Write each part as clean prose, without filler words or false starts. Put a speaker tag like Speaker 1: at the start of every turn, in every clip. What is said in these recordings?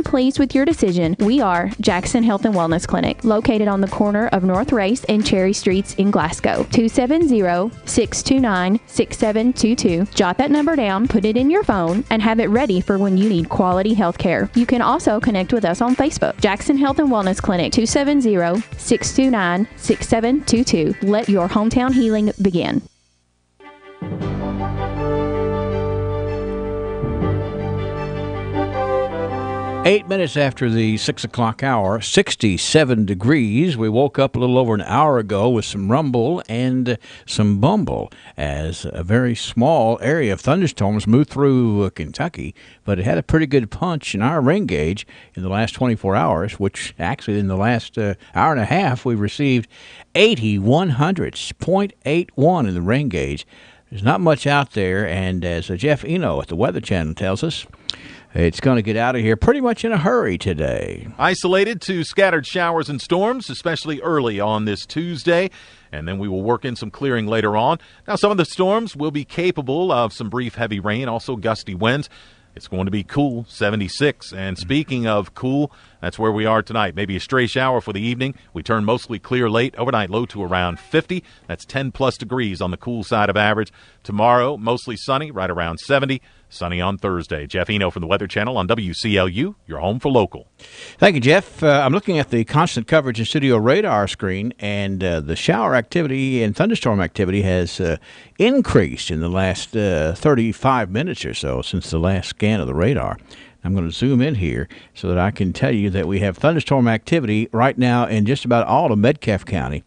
Speaker 1: pleased with your decision, we are Jackson Health and Wellness Clinic, located on the corner of North Race and Cherry Streets in Glasgow. 270-629-6722. Jot that number down, put it in your phone, and have it ready for when you need quality health care. You can also connect with us on Facebook. Jackson Health and Wellness Clinic, 270-629-6722. Let your hometown healing begin.
Speaker 2: 8 minutes after the 6 o'clock hour, 67 degrees. We woke up a little over an hour ago with some rumble and some bumble as a very small area of thunderstorms moved through Kentucky, but it had a pretty good punch in our rain gauge in the last 24 hours, which actually in the last hour and a half we received 81 hundredths, 0.81 in the rain gauge. There's not much out there, and as Jeff Eno at the Weather Channel tells us, it's going to get out of here pretty much in a hurry today.
Speaker 3: Isolated to scattered showers and storms, especially early on this Tuesday. And then we will work in some clearing later on. Now, some of the storms will be capable of some brief heavy rain, also gusty winds. It's going to be cool, 76. And speaking of cool, that's where we are tonight. Maybe a stray shower for the evening. We turn mostly clear late. Overnight low to around 50. That's 10-plus degrees on the cool side of average. Tomorrow, mostly sunny, right around 70. Sunny on Thursday. Jeff Eno from the Weather Channel on WCLU, your home for local.
Speaker 2: Thank you, Jeff. I'm looking at the constant coverage and studio radar screen, and the shower activity and thunderstorm activity has increased in the last 35 minutes or so since the last scan of the radar. I'm going to zoom in here so that I can tell you that we have thunderstorm activity right now in just about all of Metcalfe County,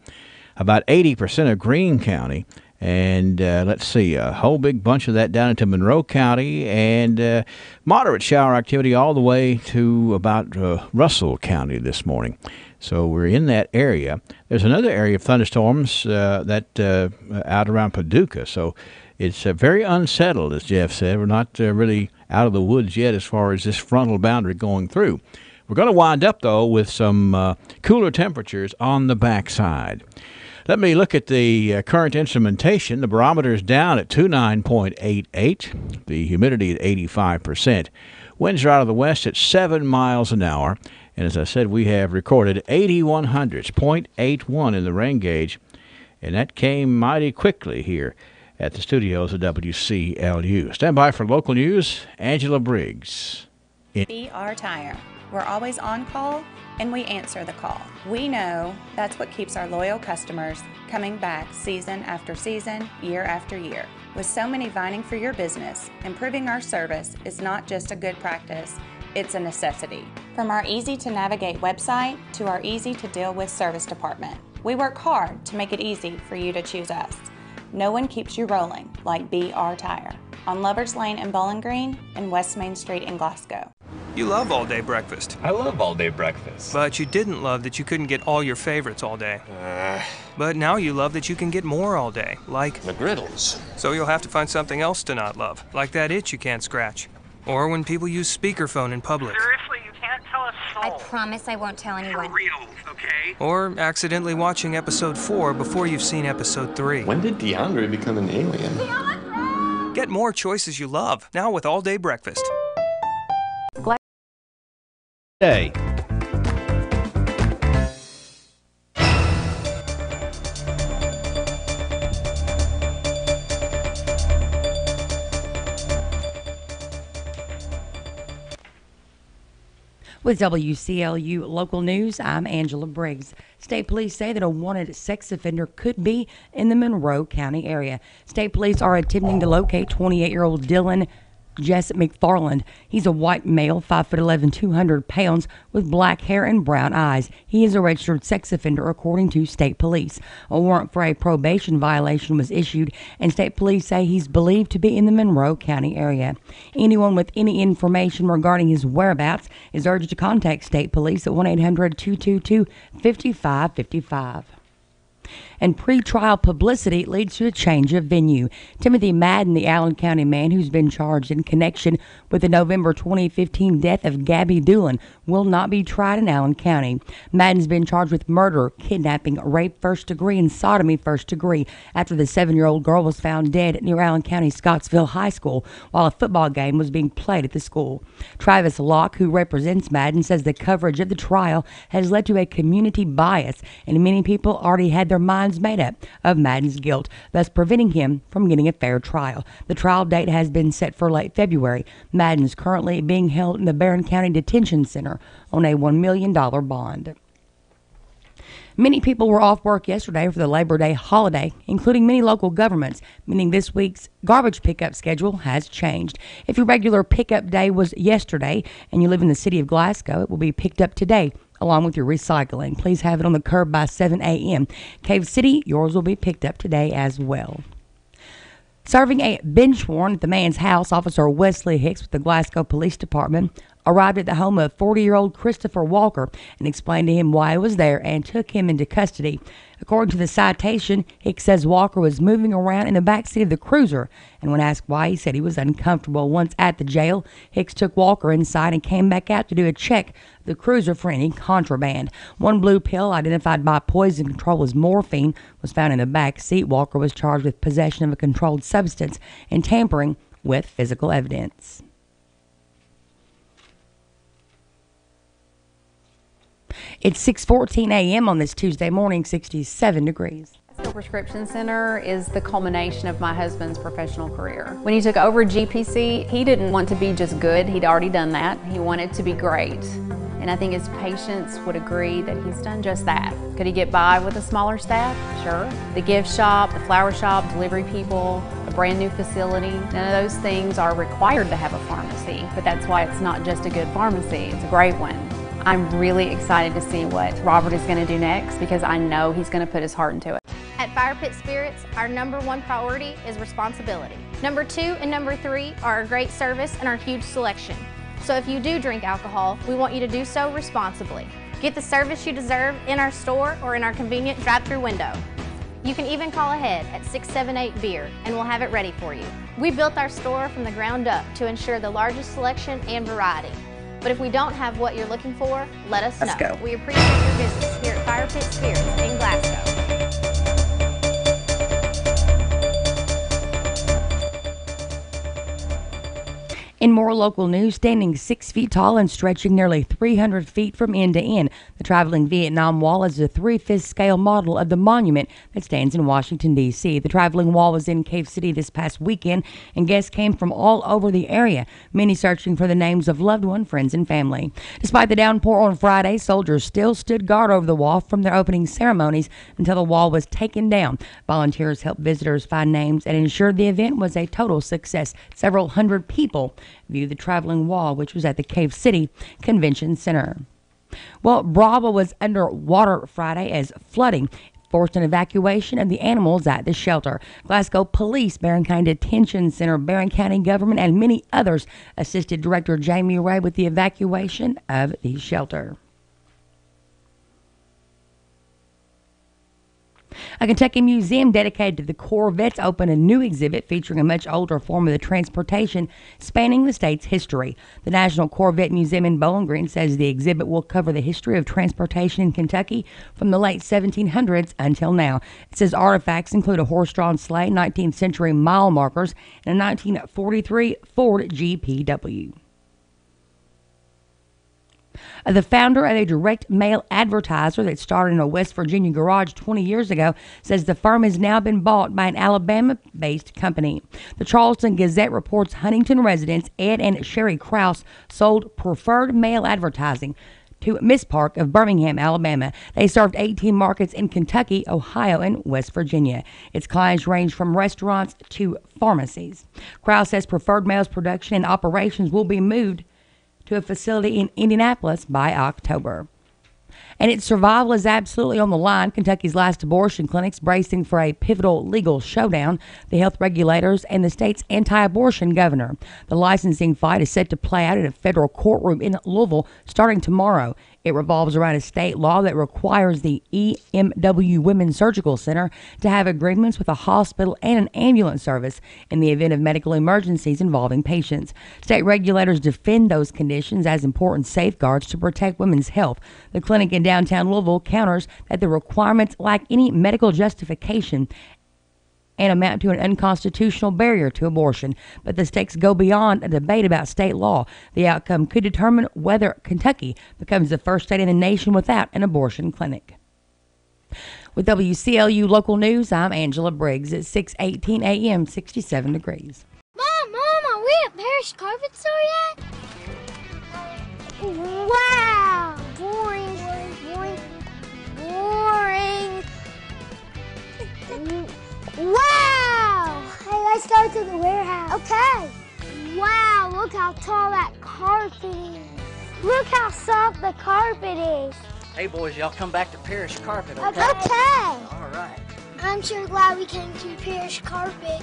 Speaker 2: about 80% of Greene County, and let's see, a whole big bunch of that down into Monroe County, and moderate shower activity all the way to about Russell County this morning. So we're in that area. There's another area of thunderstorms that out around Paducah. So it's very unsettled, as Jeff said. We're not really out of the woods yet as far as this frontal boundary going through. We're going to wind up, though, with some cooler temperatures on the backside. Let me look at the current instrumentation. The barometer is down at 29.88. The humidity at 85%. Winds are out of the west at 7 miles an hour. And as I said, we have recorded 81 hundredths, 0.81 in the rain gauge. And that came mighty quickly here at the studios of WCLU. Stand by for local news. Angela Briggs.
Speaker 4: BR Tire. We're always on call, and we answer the call. We know that's what keeps our loyal customers coming back season after season, year after year. With so many vying for your business, improving our service is not just a good practice, it's a necessity. From our easy-to-navigate website to our easy-to-deal-with service department, we work hard to make it easy for you to choose us. No one keeps you rolling like BR Tire on Lovers Lane in Bowling Green and West Main Street in Glasgow.
Speaker 5: You love all-day breakfast.
Speaker 6: I love all-day breakfast.
Speaker 5: But you didn't love that you couldn't get all your favorites all day. But now you love that you can get more all day, like
Speaker 6: McGriddles.
Speaker 5: So you'll have to find something else to not love, like that itch you can't scratch. Or when people use speakerphone in public.
Speaker 7: Seriously, you can't tell a soul.
Speaker 8: I promise I won't tell anyone.
Speaker 7: For real, okay?
Speaker 5: Or accidentally watching episode 4 before you've seen episode 3.
Speaker 6: When did DeAndre become an alien?
Speaker 5: Get more choices you love, now with all-day breakfast.
Speaker 2: Day.
Speaker 9: With WCLU Local News, I'm Angela Briggs. State police say that a wanted sex offender could be in the Monroe County area. State police are attempting to locate 28-year-old Dylan Jessup McFarland. He's a white male, 5'11", 200 pounds, with black hair and brown eyes. He is a registered sex offender, according to state police. A warrant for a probation violation was issued, and state police say he's believed to be in the Monroe County area. Anyone with any information regarding his whereabouts is urged to contact state police at 1-800-222-5555. And pre-trial publicity leads to a change of venue. Timothy Madden, the Allen County man who's been charged in connection with the November 2015 death of Gabby Doolin, will not be tried in Allen County. Madden's been charged with murder, kidnapping, rape first degree, and sodomy first degree after the 7-year-old girl was found dead near Allen County Scottsville High School while a football game was being played at the school. Travis Locke, who represents Madden, says the coverage of the trial has led to a community bias, and many people already had their minds made up of Madden's guilt, thus preventing him from getting a fair trial. The trial date has been set for late February. Madden is currently being held in the Barron County Detention Center on a $1 million bond. Many people were off work yesterday for the Labor Day holiday, including many local governments, meaning this week's garbage pickup schedule has changed. If your regular pickup day was yesterday and you live in the city of Glasgow, it will be picked up today, along with your recycling. Please have it on the curb by 7 a.m. Cave City, yours will be picked up today as well. Serving a bench warrant at the man's house, Officer Wesley Hicks with the Glasgow Police Department arrived at the home of 40-year-old Christopher Walker and explained to him why he was there and took him into custody. According to the citation, Hicks says Walker was moving around in the backseat of the cruiser, and when asked why, he said he was uncomfortable. Once at the jail, Hicks took Walker inside and came back out to do a check of the cruiser for any contraband. One blue pill identified by Poison Control as morphine was found in the back seat. Walker was charged with possession of a controlled substance and tampering with physical evidence. It's 6:14 a.m. on this Tuesday morning, 67 degrees.
Speaker 8: Glasgow Prescription Center is the culmination of my husband's professional career. When he took over GPC, he didn't want to be just good. He'd already done that. He wanted to be great. And I think his patients would agree that he's done just that. Could he get by with a smaller staff? Sure. The gift shop, the flower shop, delivery people, a brand new facility, none of those things are required to have a pharmacy. But that's why it's not just a good pharmacy, it's a great one. I'm really excited to see what Robert is going to do next because I know he's going to put his heart into it.
Speaker 10: At Fire Pit Spirits, our #1 priority is responsibility. Number 2 and number 3 are our great service and our huge selection. So if you do drink alcohol, we want you to do so responsibly. Get the service you deserve in our store or in our convenient drive-through window. You can even call ahead at 678-BEER and we'll have it ready for you. We built our store from the ground up to ensure the largest selection and variety. But if we don't have what you're looking for, let us know.
Speaker 9: Let's go.
Speaker 10: We appreciate your business here at Fire Pit Spirits in Glasgow.
Speaker 9: In more local news, standing 6 feet tall and stretching nearly 300 feet from end to end, the traveling Vietnam Wall is a 3/5 scale model of the monument that stands in Washington, D.C. The traveling wall was in Cave City this past weekend, and guests came from all over the area, many searching for the names of loved ones, friends, and family. Despite the downpour on Friday, soldiers still stood guard over the wall from their opening ceremonies until the wall was taken down. Volunteers helped visitors find names and ensured the event was a total success. Several hundred people viewed the traveling wall, which was at the Cave City Convention Center. Well, Bravo was underwater Friday as flooding forced an evacuation of the animals at the shelter. Glasgow Police, Barron County Detention Center, Barron County Government, and many others assisted Director Jamie Ray with the evacuation of the shelter. A Kentucky museum dedicated to the Corvettes opened a new exhibit featuring a much older form of the transportation spanning the state's history. The National Corvette Museum in Bowling Green says the exhibit will cover the history of transportation in Kentucky from the late 1700s until now. It says artifacts include a horse-drawn sleigh, 19th century mile markers, and a 1943 Ford GPW. The founder of a direct mail advertiser that started in a West Virginia garage 20 years ago says the firm has now been bought by an Alabama-based company. The Charleston Gazette reports Huntington residents Ed and Sherry Krause sold preferred mail advertising to Miss Park of Birmingham, Alabama. They served 18 markets in Kentucky, Ohio, and West Virginia. Its clients range from restaurants to pharmacies. Krause says Preferred Mail's production and operations will be moved to a facility in Indianapolis by October. And its survival is absolutely on the line. Kentucky's last abortion clinic's bracing for a pivotal legal showdown. The health regulators and the state's anti-abortion governor. The licensing fight is set to play out in a federal courtroom in Louisville starting tomorrow. It revolves around a state law that requires the EMW Women's Surgical Center to have agreements with a hospital and an ambulance service in the event of medical emergencies involving patients. State regulators defend those conditions as important safeguards to protect women's health. The clinic in downtown Louisville counters that the requirements lack any medical justification and amount to an unconstitutional barrier to abortion. But the stakes go beyond a debate about state law. The outcome could determine whether Kentucky becomes the first state in the nation without an abortion clinic. With WCLU Local News, I'm Angela Briggs at 6:18 a.m., 67 degrees.
Speaker 11: Mom, are we at Parish Carpet Store yet? Wow! Boring. Wow! Hey, let's go to the warehouse. Okay. Wow, look how tall that carpet is. Look how soft the carpet is.
Speaker 12: Hey, boys, y'all come back to Parish Carpet, okay?
Speaker 11: Okay.
Speaker 12: All right.
Speaker 11: I'm sure glad we came to Parish Carpet.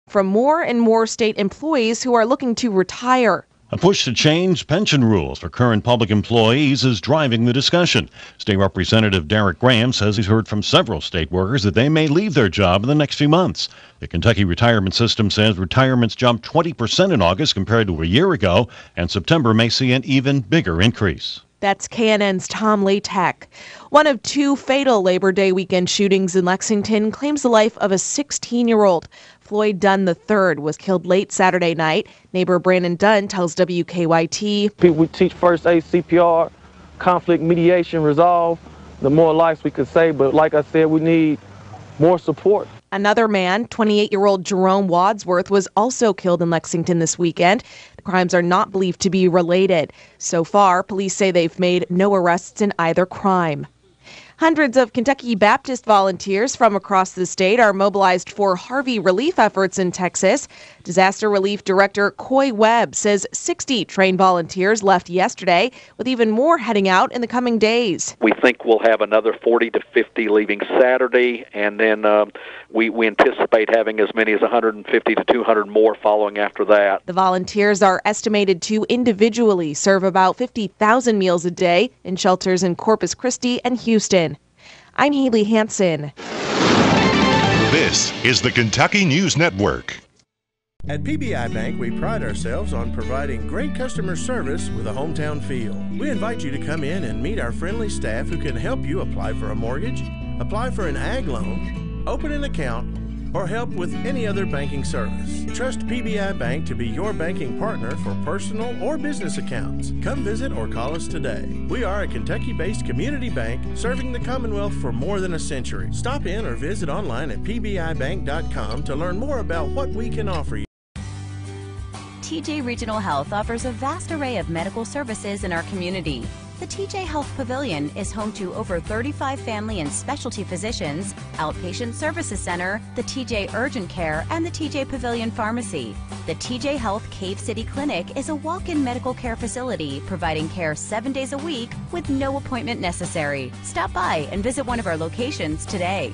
Speaker 13: From more and more state employees who are looking to retire.
Speaker 14: A push to change pension rules for current public employees is driving the discussion. State Representative Derek Graham says he's heard from several state workers that they may leave their job in the next few months. The Kentucky retirement system says retirements jumped 20% in August compared to a year ago, and September may see an even bigger increase.
Speaker 13: That's KNN's Tom Latek. One of two fatal Labor Day weekend shootings in Lexington claims the life of a 16-year-old. Floyd Dunn III was killed late Saturday night. Neighbor Brandon Dunn tells WKYT.
Speaker 15: We teach first aid, CPR, conflict mediation, resolve. The more lives we could save, but like I said, we need more support.
Speaker 13: Another man, 28-year-old Jerome Wadsworth, was also killed in Lexington this weekend. The crimes are not believed to be related. So far, police say they've made no arrests in either crime. Hundreds of Kentucky Baptist volunteers from across the state are mobilized for Harvey relief efforts in Texas. Disaster Relief Director Coy Webb says 60 trained volunteers left yesterday, with even more heading out in the coming days.
Speaker 16: We think we'll have another 40 to 50 leaving Saturday, and then we anticipate having as many as 150 to 200 more following after that.
Speaker 13: The volunteers are estimated to individually serve about 50,000 meals a day in shelters in Corpus Christi and Houston. I'm Haley Hansen.
Speaker 17: This is the Kentucky News Network.
Speaker 18: At PBI Bank, we pride ourselves on providing great customer service with a hometown feel. We invite you to come in and meet our friendly staff who can help you apply for a mortgage, apply for an ag loan, open an account, or help with any other banking service. Trust PBI Bank to be your banking partner for personal or business accounts. Come visit or call us today. We are a Kentucky-based community bank serving the Commonwealth for more than a century. Stop in or visit online at pbibank.com to learn more about what we can offer you.
Speaker 19: TJ Regional Health offers a vast array of medical services in our community. The TJ Health Pavilion is home to over 35 family and specialty physicians, outpatient services center, the TJ Urgent Care, and the TJ Pavilion Pharmacy. The TJ Health Cave City Clinic is a walk-in medical care facility providing care 7 days a week with no appointment necessary. Stop by and visit one of our locations today.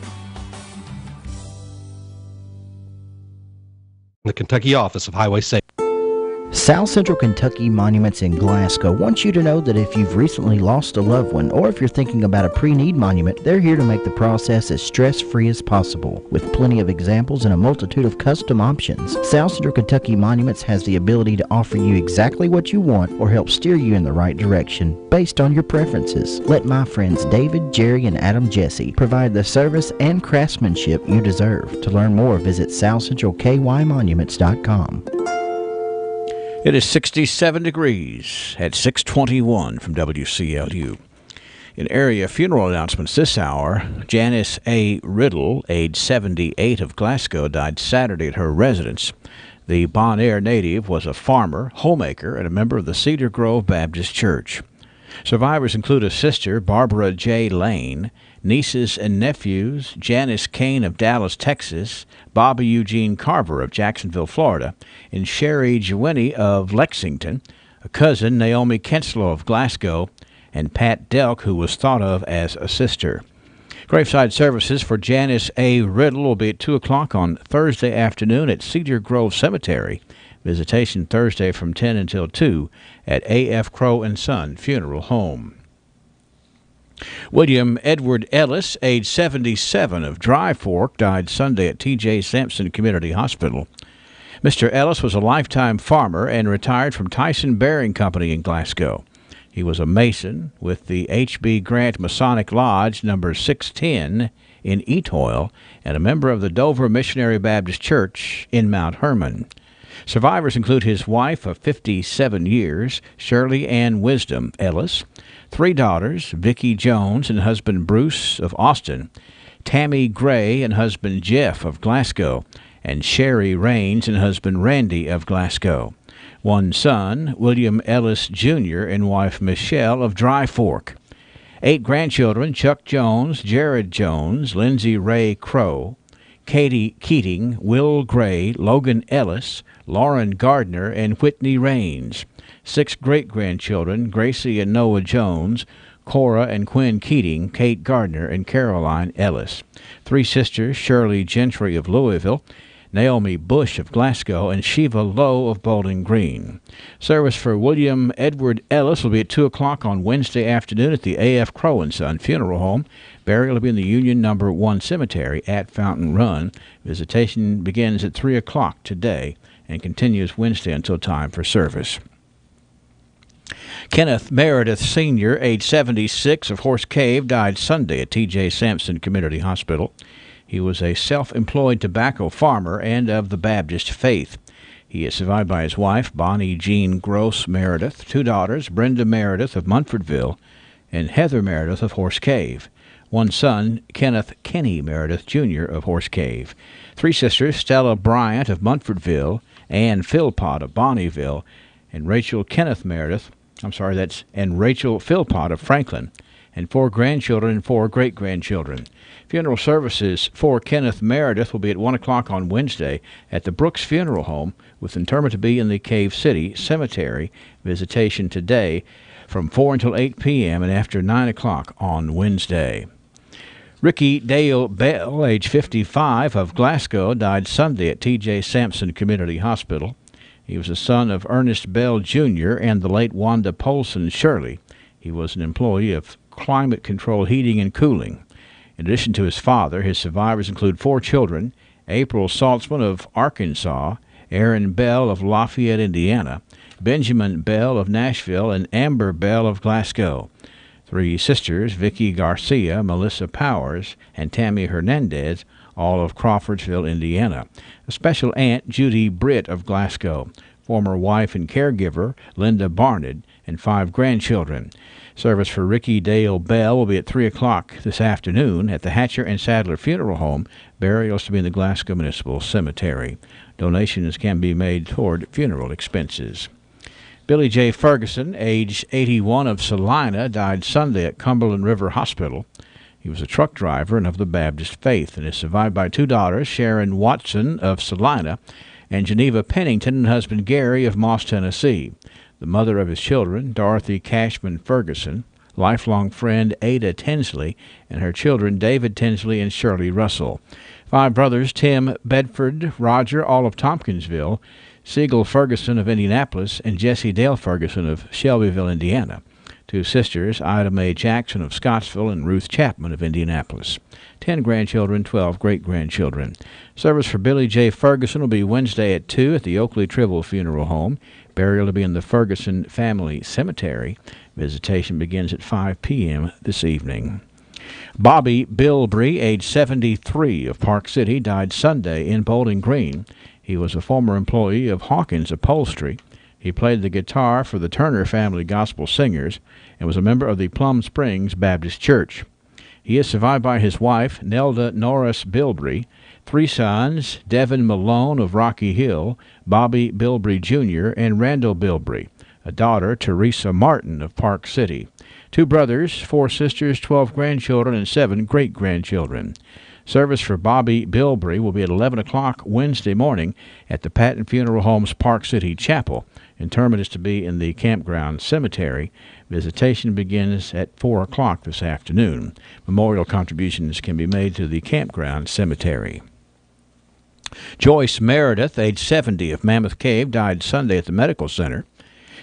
Speaker 20: The Kentucky Office of Highway Safety.
Speaker 21: South Central Kentucky Monuments in Glasgow wants you to know that if you've recently lost a loved one or if you're thinking about a pre-need monument, they're here to make the process as stress-free as possible. With plenty of examples and a multitude of custom options, South Central Kentucky Monuments has the ability to offer you exactly what you want or help steer you in the right direction based on your preferences. Let my friends David, Jerry, and Adam Jesse provide the service and craftsmanship you deserve. To learn more, visit southcentralkymonuments.com.
Speaker 2: It is 67 degrees at 6:21 from WCLU. In area funeral announcements this hour, Janice A. Riddle, age 78, of Glasgow, died Saturday at her residence. The Bon Air native was a farmer, homemaker, and a member of the Cedar Grove Baptist Church. Survivors include a sister, Barbara J. Lane, nieces and nephews, Janice Kane of Dallas, Texas, Bobby Eugene Carver of Jacksonville, Florida, and Sherry Jewini of Lexington, a cousin, Naomi Kenslow of Glasgow, and Pat Delk, who was thought of as a sister. Graveside services for Janice A. Riddle will be at 2 o'clock on Thursday afternoon at Cedar Grove Cemetery. Visitation Thursday from 10 until 2 at A.F. Crow & Son Funeral Home. William Edward Ellis, age 77, of Dry Fork, died Sunday at T.J. Sampson Community Hospital. Mr. Ellis was a lifetime farmer and retired from Tyson Bearing Company in Glasgow. He was a Mason with the H.B. Grant Masonic Lodge number 610 in Etoile and a member of the Dover Missionary Baptist Church in Mount Hermon. Survivors include his wife of 57 years, Shirley Ann Wisdom Ellis, 3 daughters, Vicki Jones and husband Bruce of Austin, Tammy Gray and husband Jeff of Glasgow, and Sherry Raines and husband Randy of Glasgow. 1 son, William Ellis Jr., and wife Michelle of Dry Fork. 8 grandchildren, Chuck Jones, Jared Jones, Lindsay Ray Crow, Katie Keating, Will Gray, Logan Ellis, Lauren Gardner, and Whitney Raines. 6 great-grandchildren, Gracie and Noah Jones, Cora and Quinn Keating, Kate Gardner, and Caroline Ellis. 3 sisters, Shirley Gentry of Louisville, Naomi Bush of Glasgow, and Shiva Lowe of Bowling Green. Service for William Edward Ellis will be at 2 o'clock on Wednesday afternoon at the A.F. Crow & Son Funeral Home. Burial will be in the Union No. 1 Cemetery at Fountain Run. Visitation begins at 3 o'clock today and continues Wednesday until time for service. Kenneth Meredith Sr., age 76, of Horse Cave, died Sunday at T.J. Sampson Community Hospital. He was a self-employed tobacco farmer and of the Baptist faith. He is survived by his wife, Bonnie Jean Gross Meredith, 2 daughters, Brenda Meredith of Munfordville and Heather Meredith of Horse Cave. 1 son, Kenneth Kenny Meredith, Jr. of Horse Cave. 3 sisters, Stella Bryant of Munfordville, Ann Philpott of Bonneville, and Rachel Philpott of Franklin, and 4 grandchildren and 4 great-grandchildren. Funeral services for Kenneth Meredith will be at 1 o'clock on Wednesday at the Brooks Funeral Home, with interment to be in the Cave City Cemetery. Visitation today from 4 until 8 p.m. and after 9 o'clock on Wednesday. Ricky Dale Bell, age 55, of Glasgow, died Sunday at T.J. Sampson Community Hospital. He was the son of Ernest Bell, Jr. and the late Wanda Polson Shirley. He was an employee of Climate Control Heating and Cooling. In addition to his father, his survivors include 4 children, April Saltzman of Arkansas, Aaron Bell of Lafayette, Indiana, Benjamin Bell of Nashville, and Amber Bell of Glasgow. 3 sisters, Vicki Garcia, Melissa Powers, and Tammy Hernandez, all of Crawfordsville, Indiana. A special aunt, Judy Britt of Glasgow. Former wife and caregiver, Linda Barnard, and 5 grandchildren. Service for Ricky Dale Bell will be at 3 o'clock this afternoon at the Hatcher and Sadler Funeral Home. Burials to be in the Glasgow Municipal Cemetery. Donations can be made toward funeral expenses. Billy J. Ferguson, age 81, of Salina, died Sunday at Cumberland River Hospital. He was a truck driver and of the Baptist faith and is survived by 2 daughters, Sharon Watson of Salina and Geneva Pennington and husband Gary of Moss, Tennessee. The mother of his children, Dorothy Cashman Ferguson, lifelong friend Ada Tinsley, and her children David Tinsley and Shirley Russell. 5 brothers, Tim Bedford, Roger, all of Tompkinsville, Siegel Ferguson of Indianapolis, and Jesse Dale Ferguson of Shelbyville, Indiana. 2 sisters, Ida Mae Jackson of Scottsville and Ruth Chapman of Indianapolis. 10 grandchildren, 12 great-grandchildren. Service for Billy J. Ferguson will be Wednesday at 2 at the Oakley Tribble Funeral Home. Burial to be in the Ferguson Family Cemetery. Visitation begins at 5 p.m. this evening. Bobby Bilbrey, age 73, of Park City, died Sunday in Bowling Green. He was a former employee of Hawkins Upholstery. He played the guitar for the Turner Family Gospel Singers and was a member of the Plum Springs Baptist Church. He is survived by his wife, Nelda Norris Bilbrey, 3 sons, Devin Malone of Rocky Hill, Bobby Bilbrey Jr., and Randall Bilbrey, a daughter, Teresa Martin of Park City, 2 brothers, 4 sisters, 12 grandchildren, and 7 great-grandchildren. Service for Bobby Bilbrey will be at 11 o'clock Wednesday morning at the Patton Funeral Home's Park City Chapel. Interment is to be in the Campground Cemetery. Visitation begins at 4 o'clock this afternoon. Memorial contributions can be made to the Campground Cemetery. Joyce Meredith, age 70, of Mammoth Cave, died Sunday at the Medical Center.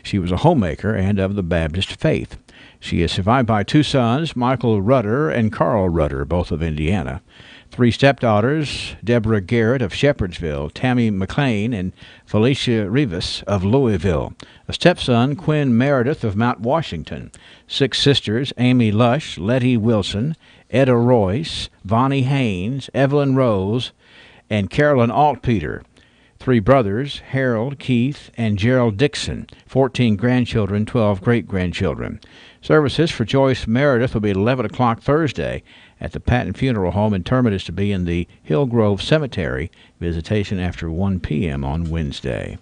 Speaker 2: She was a homemaker and of the Baptist faith. She is survived by 2 sons, Michael Rudder and Carl Rudder, both of Indiana. 3 stepdaughters, Deborah Garrett of Shepherdsville, Tammy McLean, and Felicia Rivas of Louisville. A stepson, Quinn Meredith of Mount Washington. 6 sisters, Amy Lush, Letty Wilson, Etta Royce, Vonnie Haynes, Evelyn Rose, and Carolyn Altpeter. 3 brothers, Harold, Keith, and Gerald Dixon. 14 grandchildren, 12 great-grandchildren. Services for Joyce Meredith will be at 11 o'clock Thursday at the Patton Funeral Home. Interment is to be in the Hillgrove Cemetery. Visitation after 1 p.m. on Wednesday.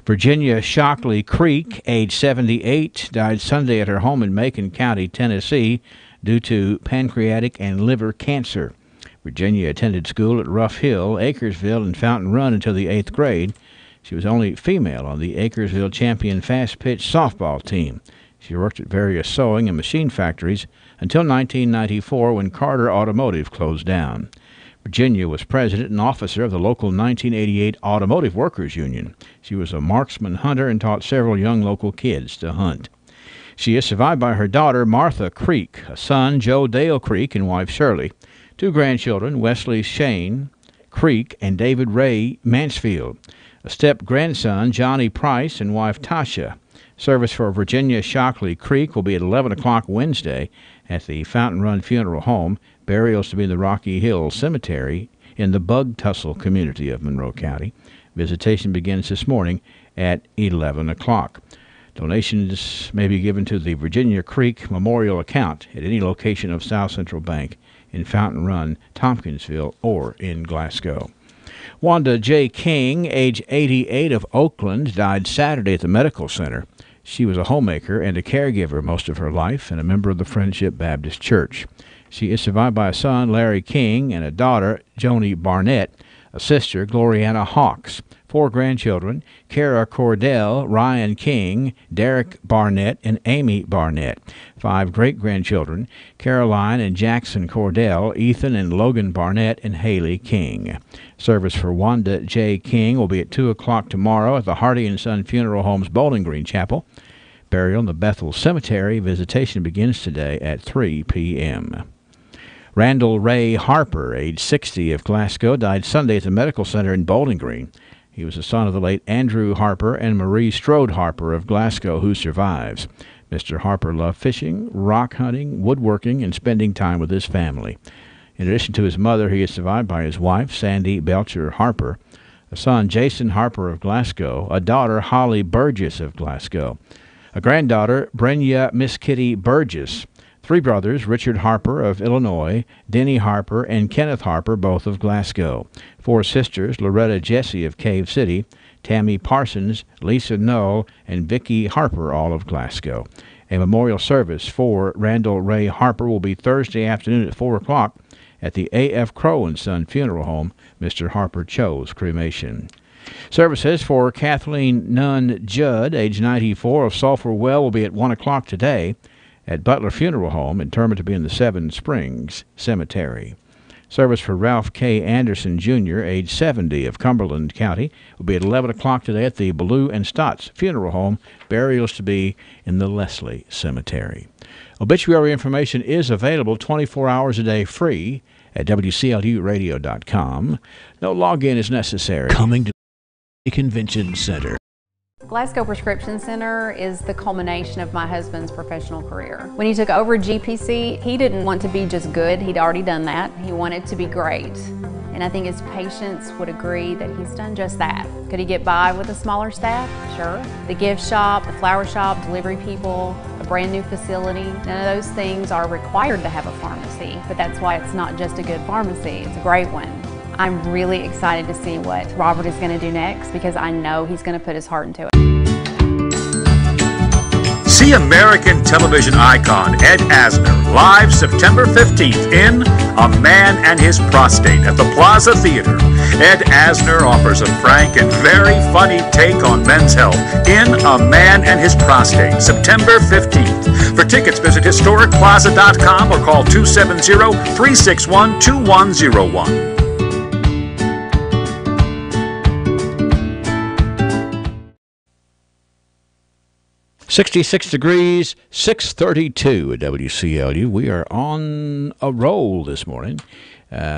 Speaker 2: Virginia Shockley Creek, age 78, died Sunday at her home in Macon County, Tennessee, due to pancreatic and liver cancer. Virginia attended school at Rough Hill, Acresville, and Fountain Run until the 8th grade. She was only female on the Acresville champion fast-pitch softball team. She worked at various sewing and machine factories until 1994 when Carter Automotive closed down. Virginia was president and officer of the local 1988 Automotive Workers Union. She was a marksman hunter and taught several young local kids to hunt. She is survived by her daughter, Martha Creek, a son, Joe Dale Creek, and wife Shirley. 2 grandchildren, Wesley Shane Creek and David Ray Mansfield. A step-grandson, Johnny Price, and wife Tasha. Service for Virginia Shockley Creek will be at 11 o'clock Wednesday at the Fountain Run Funeral Home. Burials to be in the Rocky Hill Cemetery in the Bug Tussle community of Monroe County. Visitation begins this morning at 11 o'clock. Donations may be given to the Virginia Creek Memorial account at any location of South Central Bank in Fountain Run, Tompkinsville, or in Glasgow. Wanda J. King, age 88, of Oakland, died Saturday at the medical center. She was a homemaker and a caregiver most of her life and a member of the Friendship Baptist Church. She is survived by a son, Larry King, and a daughter, Joni Barnett, a sister, Gloriana Hawks. 4 grandchildren, Kara Cordell, Ryan King, Derek Barnett, and Amy Barnett. 5 great-grandchildren, Caroline and Jackson Cordell, Ethan and Logan Barnett, and Haley King. Service for Wanda J. King will be at 2 o'clock tomorrow at the Hardy & Son Funeral Home's Bowling Green Chapel. Burial in the Bethel Cemetery. Visitation begins today at 3 p.m. Randall Ray Harper, age 60, of Glasgow, died Sunday at the Medical Center in Bowling Green. He was the son of the late Andrew Harper and Marie Strode Harper of Glasgow, who survives. Mr. Harper loved fishing, rock hunting, woodworking, and spending time with his family. In addition to his mother, he is survived by his wife, Sandy Belcher Harper, a son, Jason Harper of Glasgow, a daughter, Holly Burgess of Glasgow, a granddaughter, Brenya Miss Kitty Burgess, 3 brothers, Richard Harper of Illinois, Denny Harper, and Kenneth Harper, both of Glasgow. 4 sisters, Loretta Jesse of Cave City, Tammy Parsons, Lisa Knoll, and Vicki Harper, all of Glasgow. A memorial service for Randall Ray Harper will be Thursday afternoon at 4 o'clock at the A.F. Crow & Son Funeral Home. Mr. Harper chose cremation. Services for Kathleen Nunn Judd, age 94, of Sulphur Well, will be at 1 o'clock today at Butler Funeral Home, interment to be in the Seven Springs Cemetery. Service for Ralph K. Anderson, Jr., age 70, of Cumberland County, will be at 11 o'clock today at the Ballou and Stotts Funeral Home. Burials to be in the Leslie Cemetery. Obituary information is available 24 hours a day free at WCLUradio.com. No login is necessary. Coming to the Convention Center.
Speaker 8: Glasgow Prescription Center is the culmination of my husband's professional career. When he took over GPC, he didn't want to be just good. He'd already done that. He wanted to be great. And I think his patients would agree that he's done just that. Could he get by with a smaller staff? Sure. The gift shop, the flower shop, delivery people, a brand new facility, none of those things are required to have a pharmacy, but that's why it's not just a good pharmacy, it's a great one. I'm really excited to see what Robert is going to do next because I know he's going to put his heart into it.
Speaker 1: See American television icon Ed Asner live September 15th in A Man and His Prostate at the Plaza Theater. Ed Asner offers a frank and very funny take on men's health in A Man and His Prostate, September 15th. For tickets, visit historicplaza.com or call 270-361-2101.
Speaker 2: 66 degrees, 632 at WCLU. We are on a roll this morning.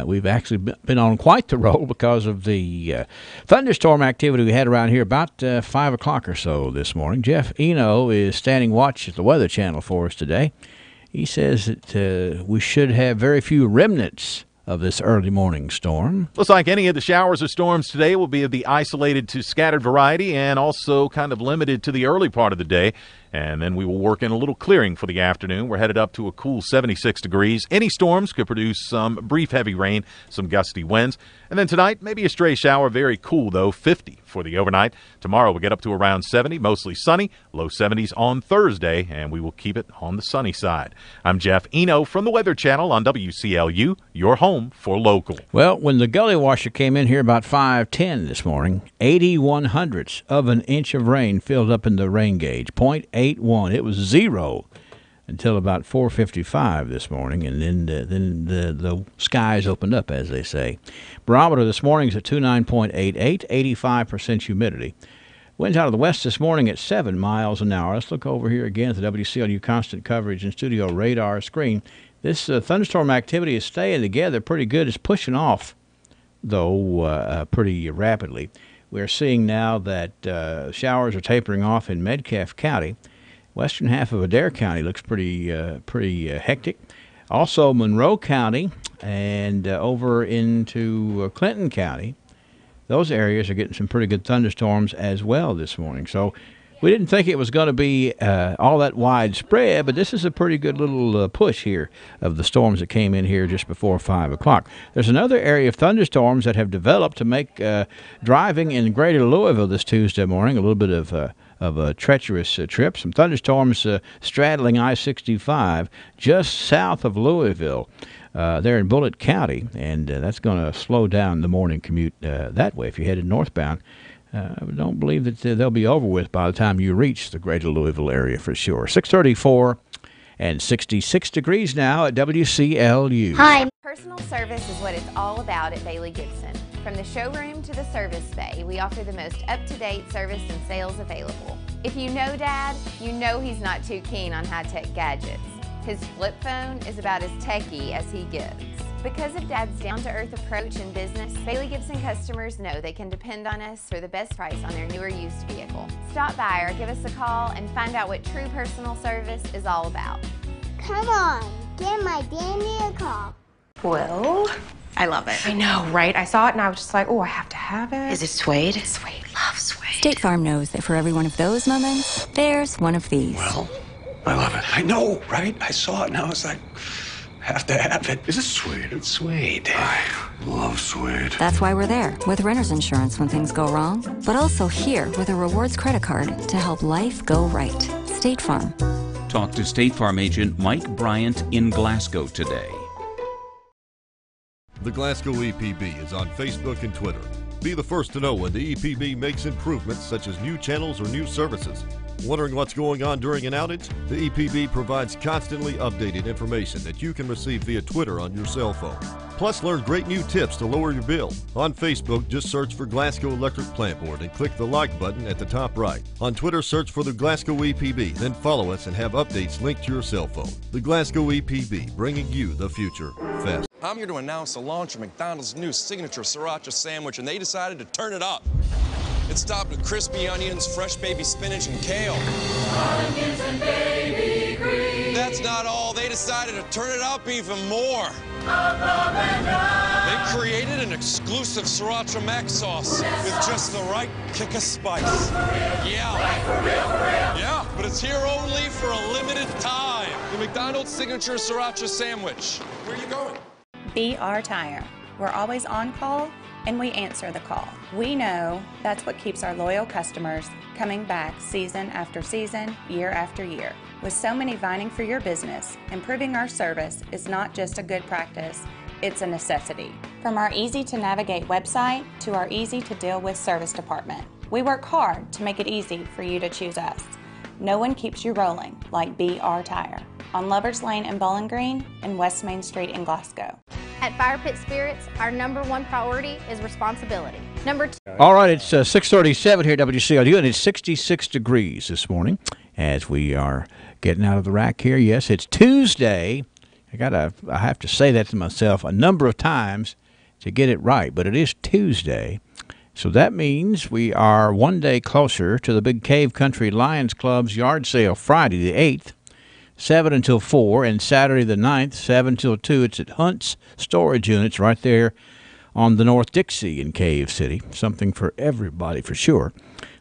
Speaker 2: We've actually been on quite the roll because of the thunderstorm activity we had around here about 5 o'clock or so this morning. Jeff Eno is standing watch at the Weather Channel for us today. He says that we should have very few remnants of this early morning storm.
Speaker 3: Looks like any of the showers or storms today will be of the isolated to scattered variety and also kind of limited to the early part of the day. And then we will work in a little clearing for the afternoon. We're headed up to a cool 76 degrees. Any storms could produce some brief heavy rain, some gusty winds. And then tonight, maybe a stray shower. Very cool, though, 50 for the overnight. Tomorrow we'll get up to around 70, mostly sunny, low 70s on Thursday, and we will keep it on the sunny side. I'm Jeff Eno from the Weather Channel on WCLU, your home for local.
Speaker 2: Well, when the gully washer came in here about 5:10 this morning, 81/100ths of an inch of rain filled up in the rain gauge, 0.81. It was zero until about 4:55 this morning, and then the skies opened up, as they say. Barometer this morning is at 29.88, 85% humidity. Winds out of the west this morning at 7 miles an hour. Let's look over here again at the WCLU constant coverage and studio radar screen. This thunderstorm activity is staying together pretty good. It's pushing off, though, pretty rapidly. We're seeing now that showers are tapering off in Metcalfe County. Western half of Adair County looks pretty hectic. Also, Monroe County and over into Clinton County, those areas are getting some pretty good thunderstorms as well this morning. So we didn't think it was going to be all that widespread, but this is a pretty good little push here of the storms that came in here just before 5 o'clock. There's another area of thunderstorms that have developed to make driving in greater Louisville this Tuesday morning a little bit of a treacherous trip. Some thunderstorms straddling I-65 just south of Louisville. There in Bullitt County, and that's going to slow down the morning commute that way if you're headed northbound. I don't believe that they'll be over with by the time you reach the greater Louisville area for sure. 634 and 66 degrees now at WCLU.
Speaker 22: Hi. Personal service is what it's all about at Bailey Gibson. From the showroom to the service bay, we offer the most up-to-date service and sales available. If you know Dad, you know he's not too keen on high-tech gadgets. His flip phone is about as techy as he gets. Because of Dad's down-to-earth approach in business, Bailey Gibson customers know they can depend on us for the best price on their newer used vehicle. Stop by or give us a call and find out what true personal service is all about.
Speaker 11: Come on, give my Danny a call.
Speaker 23: Well, I love it. I know, right? I saw it and I was just like, oh, I have to have it.
Speaker 24: Is it suede?
Speaker 23: Suede. Love suede.
Speaker 24: State Farm knows that for every one of those moments, there's one of these.
Speaker 25: Well, I love it. I know, right? I saw it and I was like, have to have it. Is it suede? It's suede. I love suede.
Speaker 24: That's why we're there with renter's insurance when things go wrong, but also here with a rewards credit card to help life go right. State Farm.
Speaker 26: Talk to State Farm agent Mike Bryant in Glasgow today.
Speaker 27: The Glasgow EPB is on Facebook and Twitter. Be the first to know when the EPB makes improvements such as new channels or new services. Wondering what's going on during an outage? The EPB provides constantly updated information that you can receive via Twitter on your cell phone. Plus, learn great new tips to lower your bill. On Facebook, just search for Glasgow Electric Plant Board and click the like button at the top right. On Twitter, search for the Glasgow EPB, then follow us and have updates linked to your cell phone. The Glasgow EPB, bringing you the future fast.
Speaker 28: I'm here to announce the launch of McDonald's new signature sriracha sandwich, and they decided to turn it up. It's topped with crispy onions, fresh baby spinach, and kale. Onions and baby greens. That's not all. They decided to turn it up even more. They created an exclusive sriracha mac sauce with just the right kick of spice. Yeah, but it's here only for a limited time. The McDonald's signature sriracha sandwich. Where are you going?
Speaker 4: BR Tire. We're always on call, and we answer the call. We know that's what keeps our loyal customers coming back season after season, year after year. With so many vying for your business, improving our service is not just a good practice, it's a necessity. From our easy-to-navigate website to our easy-to-deal-with service department, we work hard to make it easy for you to choose us. No one keeps you rolling like BR Tire on Lovers Lane in Bowling Green and West Main Street in Glasgow.
Speaker 5: At Fire Pit Spirits, our #1 priority is responsibility. Number 2.
Speaker 2: All right, it's 6:37 here at WCLU, and it's 66 degrees this morning as we are getting out of the rack here. Yes, it's Tuesday. I have to say that to myself a number of times to get it right, but it is Tuesday. So that means we are one day closer to the Big Cave Country Lions Club's yard sale Friday the 8th. 7 until 4, and Saturday the 9th, 7 till 2. It's at Hunt's Storage Units right there on the North Dixie in Cave City. Something for everybody for sure.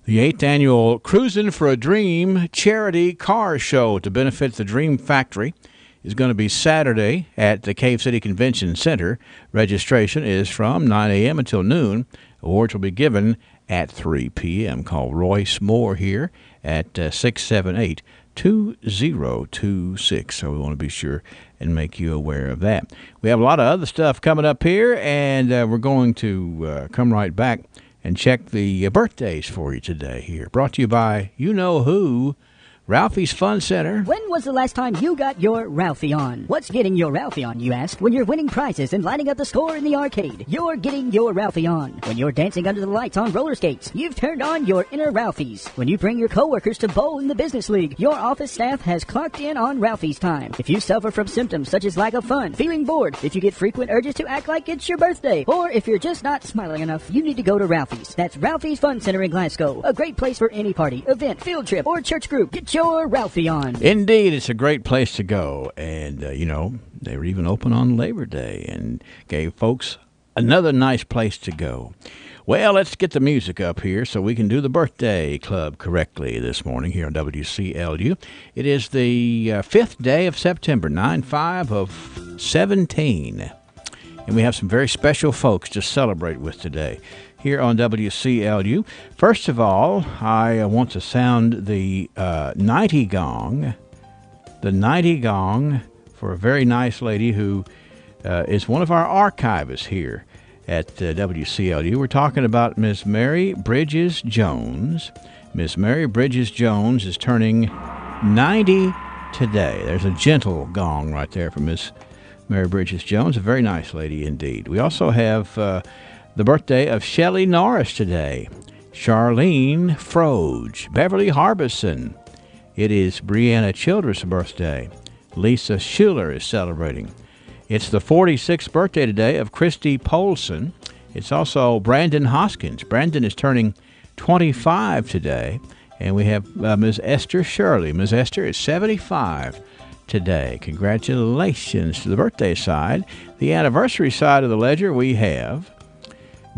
Speaker 2: The 8th annual Cruisin' for a Dream charity car show to benefit the Dream Factory is going to be Saturday at the Cave City Convention Center. Registration is from 9 a.m. until noon. Awards will be given at 3 p.m. Call Royce Moore here at 678-2026. So we want to be sure and make you aware of that. We have a lot of other stuff coming up here, and we're going to come right back and check the birthdays for you today here. Brought to you by You Know Who, Ralphie's Fun Center.
Speaker 6: When was the last time you got your Ralphie on? What's getting your Ralphie on, you ask? When you're winning prizes and lighting up the score in the arcade, you're getting your Ralphie on. When you're dancing under the lights on roller skates, you've turned on your inner Ralphies. When you bring your coworkers to bowl in the business league, your office staff has clocked in on Ralphie's time. If you suffer from symptoms such as lack of fun, feeling bored, if you get frequent urges to act like it's your birthday, or if you're just not smiling enough, you need to go to Ralphie's. That's Ralphie's Fun Center in Glasgow. A great place for any party, event, field trip, or church group. Get your Ralphie on.
Speaker 2: Indeed, it's a great place to go. And, they were even open on Labor Day and gave folks another nice place to go. Well, let's get the music up here so we can do the birthday club correctly this morning here on WCLU. It is the 5th day of September, 9/5 of 17. And we have some very special folks to celebrate with today here on WCLU. First of all, I want to sound the 90 gong. The 90 gong for a very nice lady who is one of our archivists here at WCLU. We're talking about Miss Mary Bridges Jones. Miss Mary Bridges Jones is turning 90 today. There's a gentle gong right there for Miss Mary Bridges Jones, a very nice lady indeed. We also have the birthday of Shelley Norris today, Charlene Froge, Beverly Harbison. It is Brianna Childress' birthday. Lisa Schuler is celebrating. It's the 46th birthday today of Christy Polson. It's also Brandon Hoskins. Brandon is turning 25 today. And we have Ms. Esther Shirley. Ms. Esther is 75 today. Congratulations to the birthday side. The anniversary side of the ledger, we have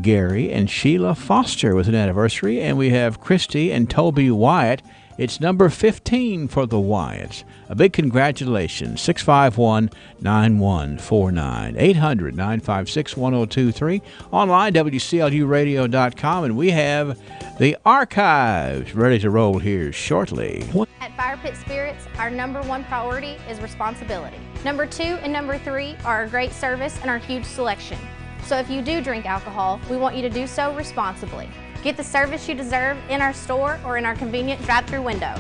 Speaker 2: Gary and Sheila Foster with an anniversary, and we have Christy and Toby Wyatt. It's number 15 for the Wyatts. A big congratulations. 651-9149. 800-956-1023. Online, WCLUradio.com. And we have the archives ready to roll here shortly.
Speaker 5: At Fire Pit Spirits, our #1 priority is responsibility. Number 2 and number 3 are our great service and our huge selection. So if you do drink alcohol, we want you to do so responsibly. Get the service you deserve in our store or in our convenient drive-thru window.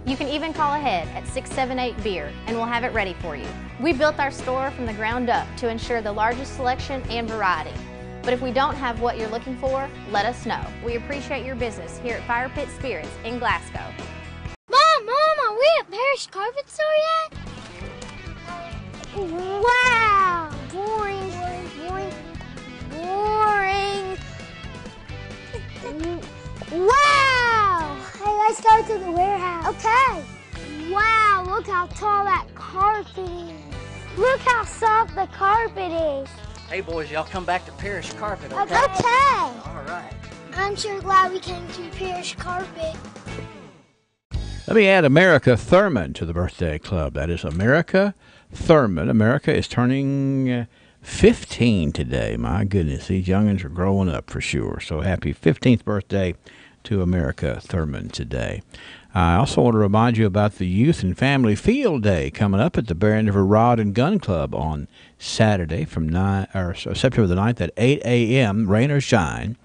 Speaker 5: You can even call ahead at 678-BEER and we'll have it ready for you. We built our store from the ground up to ensure the largest selection and variety. But if we don't have what you're looking for, let us know. We appreciate your business here at Fire Pit Spirits in Glasgow.
Speaker 11: Mom, are we at Parish Carpet Store yet? Wow! Boring. Wow! Hey, let's go to the warehouse. Okay. Wow, look how tall that carpet is. Look how soft the carpet is.
Speaker 7: Hey, boys, y'all come back to Parish Carpet, okay?
Speaker 11: Okay.
Speaker 7: All right.
Speaker 11: I'm sure glad we came to Parish Carpet.
Speaker 2: Let me add America Thurman to the birthday club. That is America Thurman. America is turning 15 today. My goodness, these youngins are growing up for sure. So happy 15th birthday to America Thurman today. I also want to remind you about the Youth and Family Field Day coming up at the Bear River Rod and Gun Club on Saturday from September the 9th at 8 a.m., rain or shine.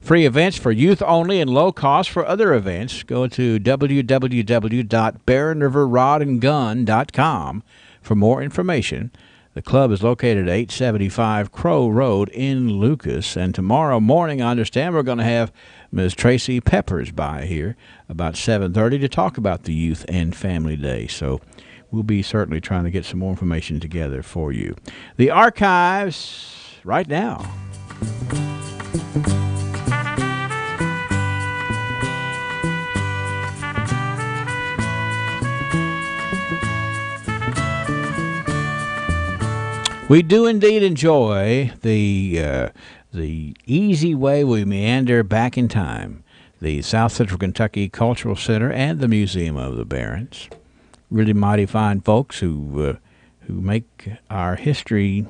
Speaker 2: Free events for youth only and low cost for other events. Go to www.bearriverrodandgun.com for more information The club is located at 875 Crow Road in Lucas. And tomorrow morning, I understand we're going to have Ms. Tracy Peppers by here about 7:30 to talk about the Youth and Family Day. So we'll be certainly trying to get some more information together for you. The archives right now. We do indeed enjoy the easy way we meander back in time. The South Central Kentucky Cultural Center and the Museum of the Barrens. Really mighty fine folks who make our history,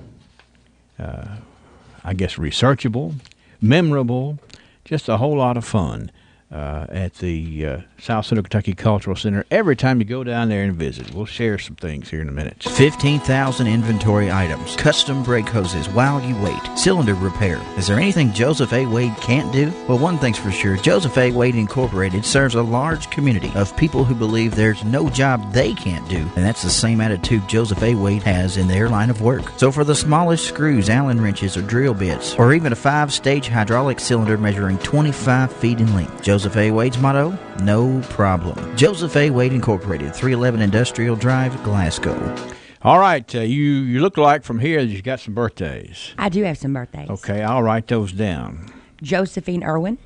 Speaker 2: I guess, researchable, memorable, just a whole lot of fun at the South Central Kentucky Cultural Center every time you go down there and visit. We'll share some things here in a minute.
Speaker 21: 15,000 inventory items, custom brake hoses while you wait, cylinder repair. Is there anything Joseph A. Wade can't do? Well, one thing's for sure, Joseph A. Wade Incorporated serves a large community of people who believe there's no job they can't do, and that's the same attitude Joseph A. Wade has in their line of work. So for the smallest screws, Allen wrenches, or drill bits, or even a 5-stage hydraulic cylinder measuring 25 feet in length, Joseph A. Wade's motto, no problem. Joseph A. Wade Incorporated, 311 Industrial Drive, Glasgow.
Speaker 2: All right, you look like from here you got some birthdays.
Speaker 9: I do have some birthdays.
Speaker 2: Okay, I'll write those down.
Speaker 9: Josephine Irwin.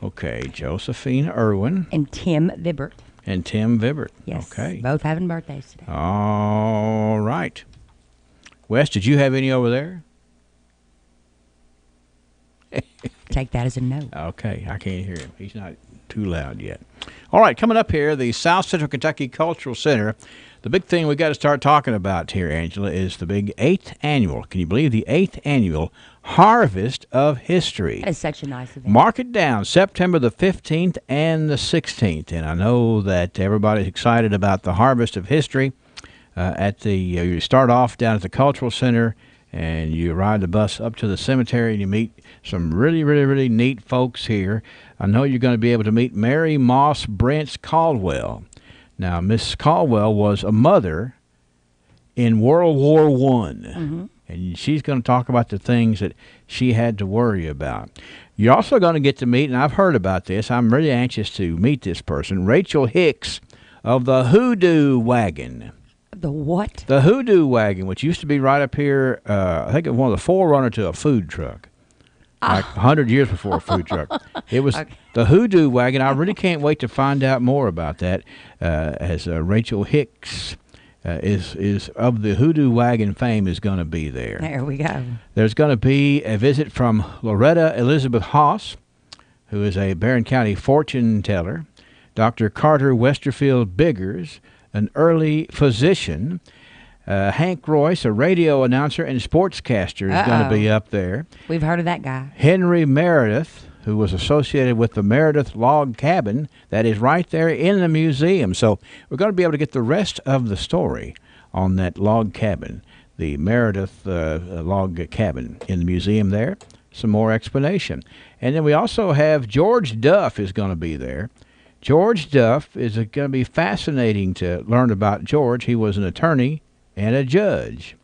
Speaker 2: Okay, Josephine Irwin.
Speaker 9: And Tim Vibbert.
Speaker 2: And Tim Vibbert.
Speaker 9: Yes,
Speaker 2: okay.
Speaker 9: Both having birthdays today.
Speaker 2: All right. Wes, did you have any over there?
Speaker 9: Take that as a no.
Speaker 2: Okay, I can't hear him. He's not too loud yet. All right, coming up here, the South Central Kentucky Cultural Center. The big thing we got to start talking about here, Angela, is the big 8th annual. Can you believe the 8th annual Harvest of History?
Speaker 9: That is such a nice event.
Speaker 2: Mark it down, September the 15th and the 16th. And I know that everybody's excited about the Harvest of History. You start off down at the Cultural Center, and you ride the bus up to the cemetery, and you meet some really, really, really neat folks here. I know you're going to be able to meet Mary Moss Brents Caldwell. Now, Miss Caldwell was a mother in World War I, and she's going to talk about the things that she had to worry about. You're also going to get to meet, and I've heard about this, I'm really anxious to meet this person, Rachel Hicks of the Hoodoo Wagon.
Speaker 9: The what?
Speaker 2: The Hoodoo Wagon, which used to be right up here, I think it was one of the forerunner to a food truck. Like 100 years before a food truck. It was the Hoodoo Wagon. I really can't wait to find out more about that as Rachel Hicks is of the Hoodoo Wagon fame is going to be there.
Speaker 9: There we go.
Speaker 2: There's going to be a visit from Loretta Elizabeth Haas, who is a Barron County fortune teller, Dr. Carter Westerfield Biggers, an early physician, Hank Royce, a radio announcer and sportscaster, is going to be up there.
Speaker 9: We've heard of that guy.
Speaker 2: Henry Meredith, who was associated with the Meredith Log Cabin, that is right there in the museum. So we're going to be able to get the rest of the story on that log cabin, the Meredith Log Cabin in the museum there. Some more explanation. And then we also have George Duff is going to be there. George Duff is going to be fascinating to learn about George. He was an attorney and a judge.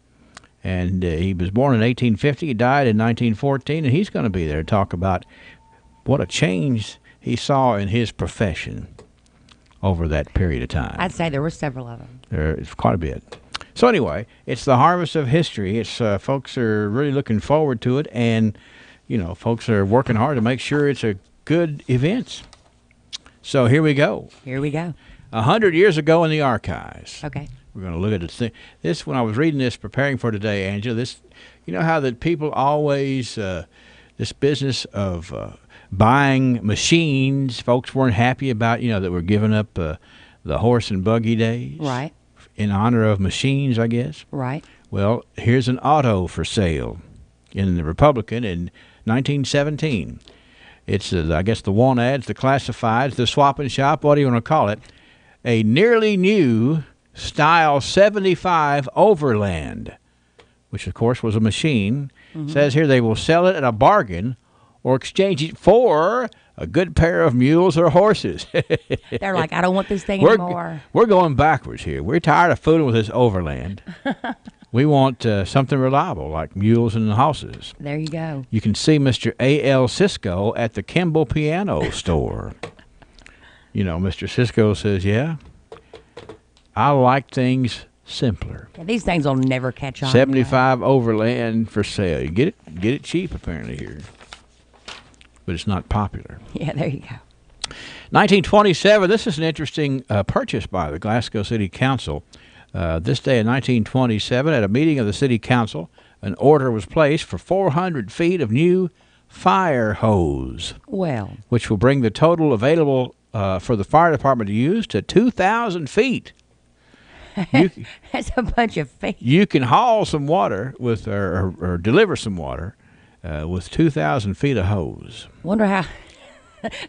Speaker 2: And he was born in 1850. He died in 1914. And he's going to be there to talk about what a change he saw in his profession over that period of time.
Speaker 9: I'd say there were several of them.
Speaker 2: There's quite a bit. So anyway, it's the Harvest of History. It's folks are really looking forward to it. And, you know, folks are working hard to make sure it's a good event. So here we go.
Speaker 9: Here we go.
Speaker 2: 100 years ago in the archives.
Speaker 9: Okay.
Speaker 2: We're going to look at this thing. This, when I was reading this, preparing for today, Angela, this, you know how that people always, this business of buying machines, folks weren't happy about, that we're giving up the horse and buggy days.
Speaker 9: Right.
Speaker 2: In honor of machines, I guess.
Speaker 9: Right.
Speaker 2: Well, here's an auto for sale in the Republican in 1917. It's, I guess, the want ads, the classifieds, the swap and shop, what do you want to call it? A nearly new Style 75 Overland, which, of course, was a machine. Says here they will sell it at a bargain or exchange it for a good pair of mules or horses.
Speaker 9: They're like, I don't want this thing anymore.
Speaker 2: We're going backwards here. We're tired of fooling with this Overland. We want something reliable, like mules and horses.
Speaker 9: There you go.
Speaker 2: You can see Mr. A.L. Cisco at the Kimball Piano Store. You know, Mr. Cisco says, yeah, I like things simpler.
Speaker 9: Yeah, these things will never catch on.
Speaker 2: 75 Overland for sale. You get it cheap, apparently, here. But it's not popular.
Speaker 9: Yeah, there you go.
Speaker 2: 1927, this is an interesting purchase by the Glasgow City Council. This day in 1927, at a meeting of the City Council, an order was placed for 400 feet of new fire hose.
Speaker 9: Well.
Speaker 2: Which will bring the total available for the fire department to use to 2,000 feet.
Speaker 9: That's a bunch of feet.
Speaker 2: You can haul some water with, or deliver some water with 2,000 feet of hose.
Speaker 9: Wonder how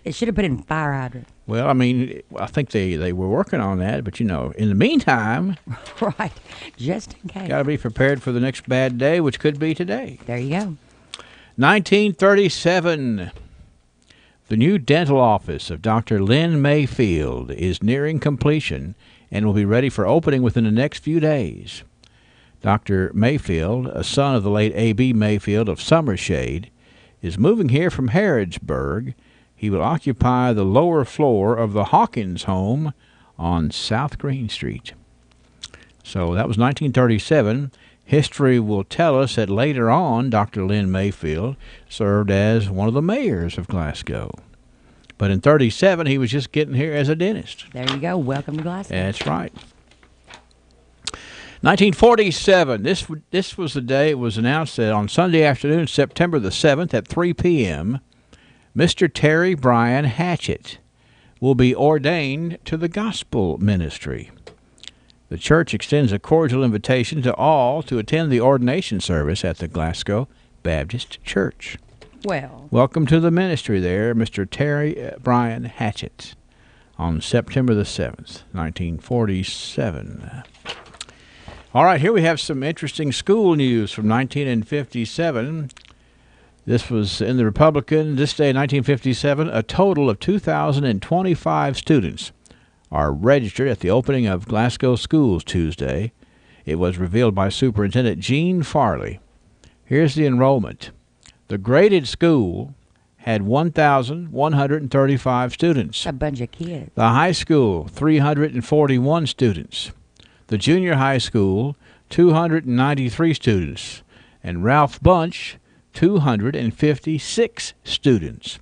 Speaker 9: they should have put in fire hydrant.
Speaker 2: Well, I mean, I think they were working on that, but, you know, in the meantime.
Speaker 9: Right, just in case.
Speaker 2: Got to be prepared for the next bad day, which could be today.
Speaker 9: There you go.
Speaker 2: 1937. The new dental office of Dr. Lynn Mayfield is nearing completion and will be ready for opening within the next few days. Dr. Mayfield, a son of the late A.B. Mayfield of Summershade, is moving here from Harrodsburg. He will occupy the lower floor of the Hawkins home on South Green Street. So that was 1937. History will tell us that later on, Dr. Lynn Mayfield served as one of the mayors of Glasgow. But in 1937, he was just getting here as a dentist.
Speaker 9: There you go. Welcome to Glasgow.
Speaker 2: That's right. 1947. This was the day it was announced that on Sunday afternoon, September the 7th at 3 p.m., Mr. Terry Bryan Hatchett will be ordained to the gospel ministry. The church extends a cordial invitation to all to attend the ordination service at the Glasgow Baptist Church.
Speaker 9: Well.
Speaker 2: Welcome to the ministry there, Mr. Terry Bryan Hatchett, on September the 7th, 1947. All right, here we have some interesting school news from 1957. This was in the Republican. This day in 1957, a total of 2,025 students are registered at the opening of Glasgow schools Tuesday. It was revealed by Superintendent Gene Farley. Here's the enrollment. The graded school had 1,135 students.
Speaker 9: A bunch of kids.
Speaker 2: The high school, 341 students. The junior high school, 293 students. And Ralph Bunch, 256 students.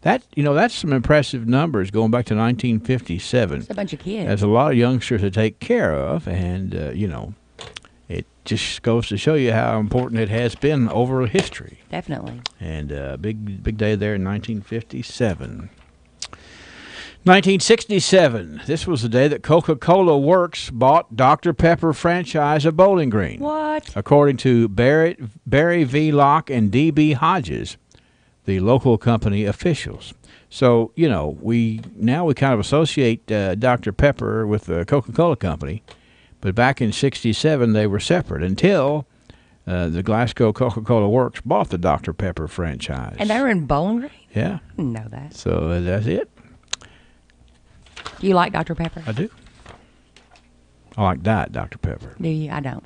Speaker 2: That's some impressive numbers going back to 1957.
Speaker 9: It's a bunch of kids.
Speaker 2: There's a lot of youngsters to take care of, and, it just goes to show you how important it has been over history.
Speaker 9: Definitely.
Speaker 2: And big day there in 1957. 1967. This was the day that Coca-Cola Works bought Dr. Pepper franchise of Bowling Green.
Speaker 9: What?
Speaker 2: According to Barry V. Locke and D.B. Hodges, the local company officials. So, we kind of associate Dr. Pepper with the Coca-Cola Company. But back in 1967, they were separate until the Glasgow Coca-Cola Works bought the Dr. Pepper franchise.
Speaker 9: And they were in Bowling Green?
Speaker 2: Yeah.
Speaker 9: I didn't know that.
Speaker 2: So that's it.
Speaker 9: Do you like Dr. Pepper?
Speaker 2: I do. I like Diet Dr. Pepper.
Speaker 9: Do you? I don't.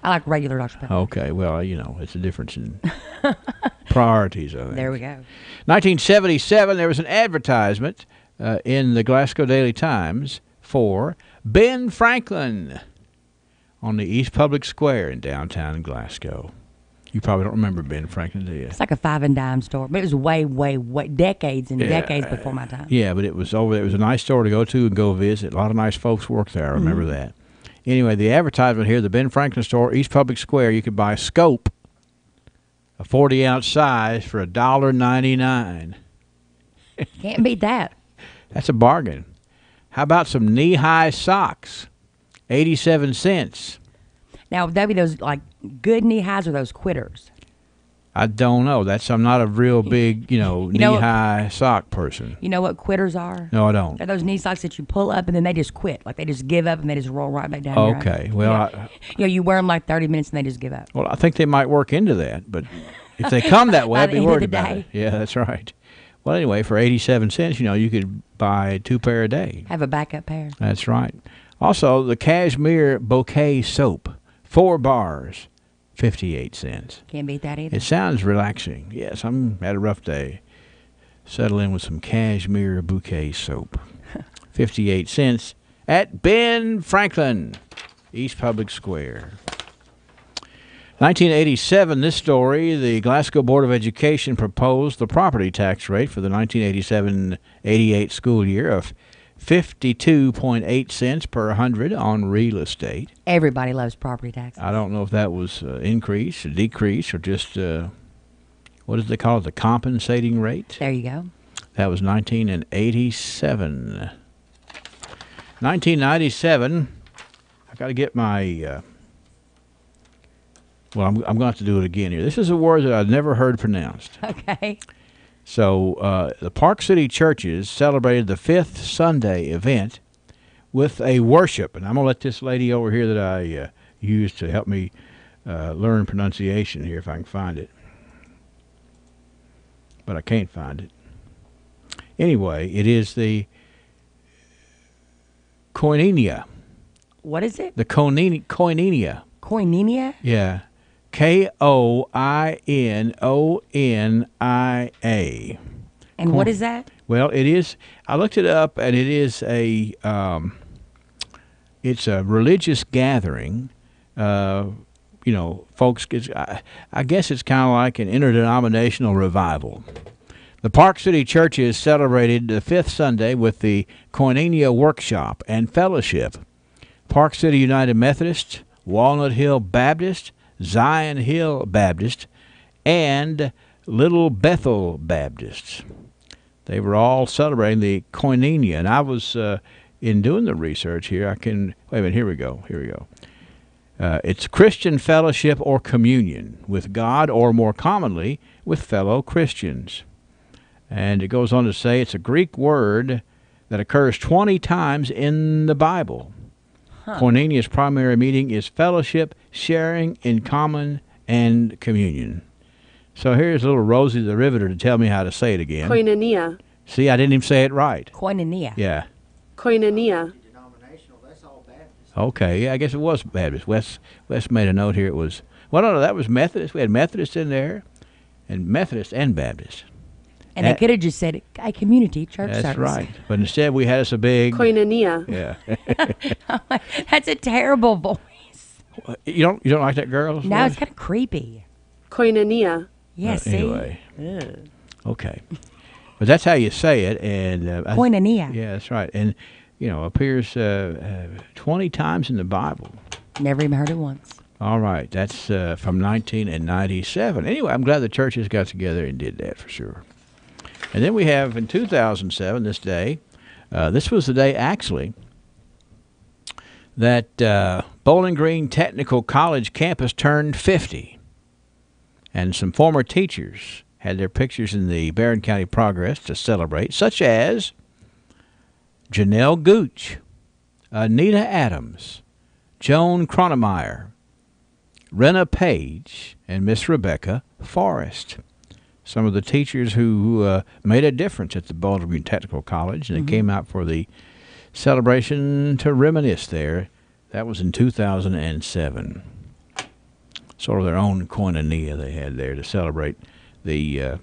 Speaker 9: I like regular Dr. Pepper.
Speaker 2: Okay. Well, it's a difference in priorities, I think.
Speaker 9: There we go.
Speaker 2: 1977, there was an advertisement in the Glasgow Daily Times for Ben Franklin on the East Public Square in downtown Glasgow. You probably don't remember Ben Franklin, do you?
Speaker 9: It's like a 5 and dime store, but it was way decades and decades before my time.
Speaker 2: Yeah, but it was over there. It was a nice store to go to and go visit. A lot of nice folks worked there. I remember that. Anyway, the advertisement here, the Ben Franklin store, East Public Square, you could buy Scope, a 40-ounce size, for $1.99.
Speaker 9: Can't beat that.
Speaker 2: That's a bargain. How about some knee-high socks? 87 cents.
Speaker 9: Now, would that be those, good knee-highs or those quitters?
Speaker 2: I don't know. I'm not a real big, knee-high sock person.
Speaker 9: You know what quitters are?
Speaker 2: No, I don't.
Speaker 9: They're those knee socks that you pull up and then they just quit. Like they just give up and they just roll right back down.
Speaker 2: Okay. Well,
Speaker 9: you wear them like 30 minutes and they just give up.
Speaker 2: Well, I think they might work into that, but if they come that way, I'd be worried about it. Yeah, that's right. Well, anyway, for 87 cents, you could buy 2 pair a day.
Speaker 9: Have a backup pair.
Speaker 2: That's right. Also, the Cashmere Bouquet soap, 4 bars, 58 cents.
Speaker 9: Can't beat that either.
Speaker 2: It sounds relaxing. Yes, I'm had a rough day. Settle in with some cashmere bouquet soap. 58 cents at Ben Franklin, East Public Square. 1987, this story, the Glasgow Board of Education proposed the property tax rate for the 1987-88 school year of 52.8 cents per 100 on real estate.
Speaker 9: Everybody loves property tax.
Speaker 2: I don't know if that was increase or decrease or just, what do they call it, the compensating rate?
Speaker 9: There you go.
Speaker 2: That was 1987. 1997, I got to get my... well, I'm going to have to do it again here. This is a word that I've never heard pronounced.
Speaker 9: Okay.
Speaker 2: So the Park City churches celebrated the 5th Sunday event with a worship. And I'm going to let this lady over here that I used to help me learn pronunciation here if I can find it. But I can't find it. Anyway, it is the Koinonia.
Speaker 9: What is it?
Speaker 2: The Koinonia.
Speaker 9: Koinonia?
Speaker 2: Yeah. Koinonia.
Speaker 9: And what is that?
Speaker 2: Well, it is. I looked it up, and it is it's a religious gathering. Folks. I guess it's kind of like an interdenominational revival. The Park City churches celebrated the 5th Sunday with the Koinonia workshop and fellowship. Park City United Methodist, Walnut Hill Baptist, Zion Hill Baptist, and Little Bethel Baptist. They were all celebrating the Koinonia. And I was, in doing the research here, wait a minute, here we go. It's Christian fellowship or communion with God, or more commonly, with fellow Christians. And it goes on to say it's a Greek word that occurs 20 times in the Bible. Koinonia's primary meaning is fellowship, sharing in common, and communion. So here's little Rosie the Riveter to tell me how to say it again.
Speaker 10: Koinonia.
Speaker 2: See, I didn't even say it right.
Speaker 9: Koinonia.
Speaker 2: Yeah.
Speaker 10: Koinonia.
Speaker 2: Okay, yeah, I guess it was Baptist. Wes made a note here. It was, well, no, that was Methodist. We had Methodist in there, and Methodist and Baptist.
Speaker 9: And they could have just said a community church service.
Speaker 2: That's right. But instead we had us a big...
Speaker 10: Koinonia.
Speaker 2: Yeah.
Speaker 9: That's a terrible voice.
Speaker 2: You don't like that girl's
Speaker 9: No,
Speaker 2: voice?
Speaker 9: it's kind of creepy.
Speaker 10: Koinonia.
Speaker 9: Yes,
Speaker 2: anyway.
Speaker 9: see?
Speaker 2: Okay. But that's how you say it. And
Speaker 9: Koinonia.
Speaker 2: Yeah, that's right. And, appears 20 times in the Bible.
Speaker 9: Never even heard it once.
Speaker 2: All right. That's from 1997. Anyway, I'm glad the churches got together and did that for sure. And then we have in 2007, this day, this was the day actually that Bowling Green Technical College campus turned 50. And some former teachers had their pictures in the Barron County Progress to celebrate, such as Janelle Gooch, Anita Adams, Joan Cronemeyer, Rena Page, and Miss Rebecca Forrest. Some of the teachers who made a difference at the Bowling Green Technical College, and they came out for the celebration to reminisce there. That was in 2007. Sort of their own koinonia they had there to celebrate the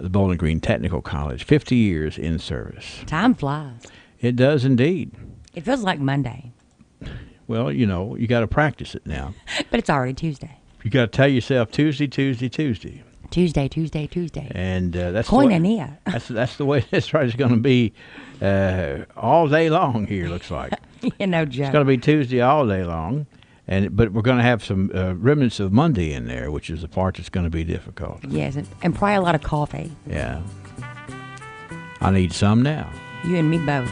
Speaker 2: Bowling Green Technical College. 50 years in service.
Speaker 9: Time flies.
Speaker 2: It does indeed.
Speaker 9: It feels like Monday.
Speaker 2: Well, you got to practice it now.
Speaker 9: But it's already Tuesday.
Speaker 2: You got to tell yourself Tuesday, Tuesday, Tuesday.
Speaker 9: Tuesday, Tuesday, Tuesday.
Speaker 2: And that's
Speaker 9: koinonia.
Speaker 2: That's the way that's right. It's going to be all day long here. Looks like.
Speaker 9: No joke.
Speaker 2: It's going to be Tuesday all day long, but we're going to have some remnants of Monday in there, which is the part that's going to be difficult.
Speaker 9: Yes, and probably a lot of coffee.
Speaker 2: Yeah. I need some now.
Speaker 9: You and me both.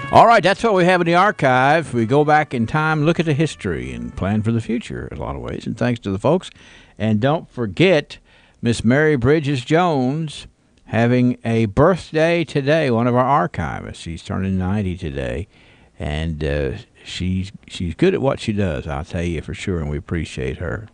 Speaker 2: All right, that's what we have in the archive. We go back in time, look at the history, and plan for the future in a lot of ways. And thanks to the folks. And don't forget Miss Mary Bridges Jones having a birthday today, one of our archivists. She's turning 90 today. And she's good at what she does, I'll tell you for sure, and we appreciate her.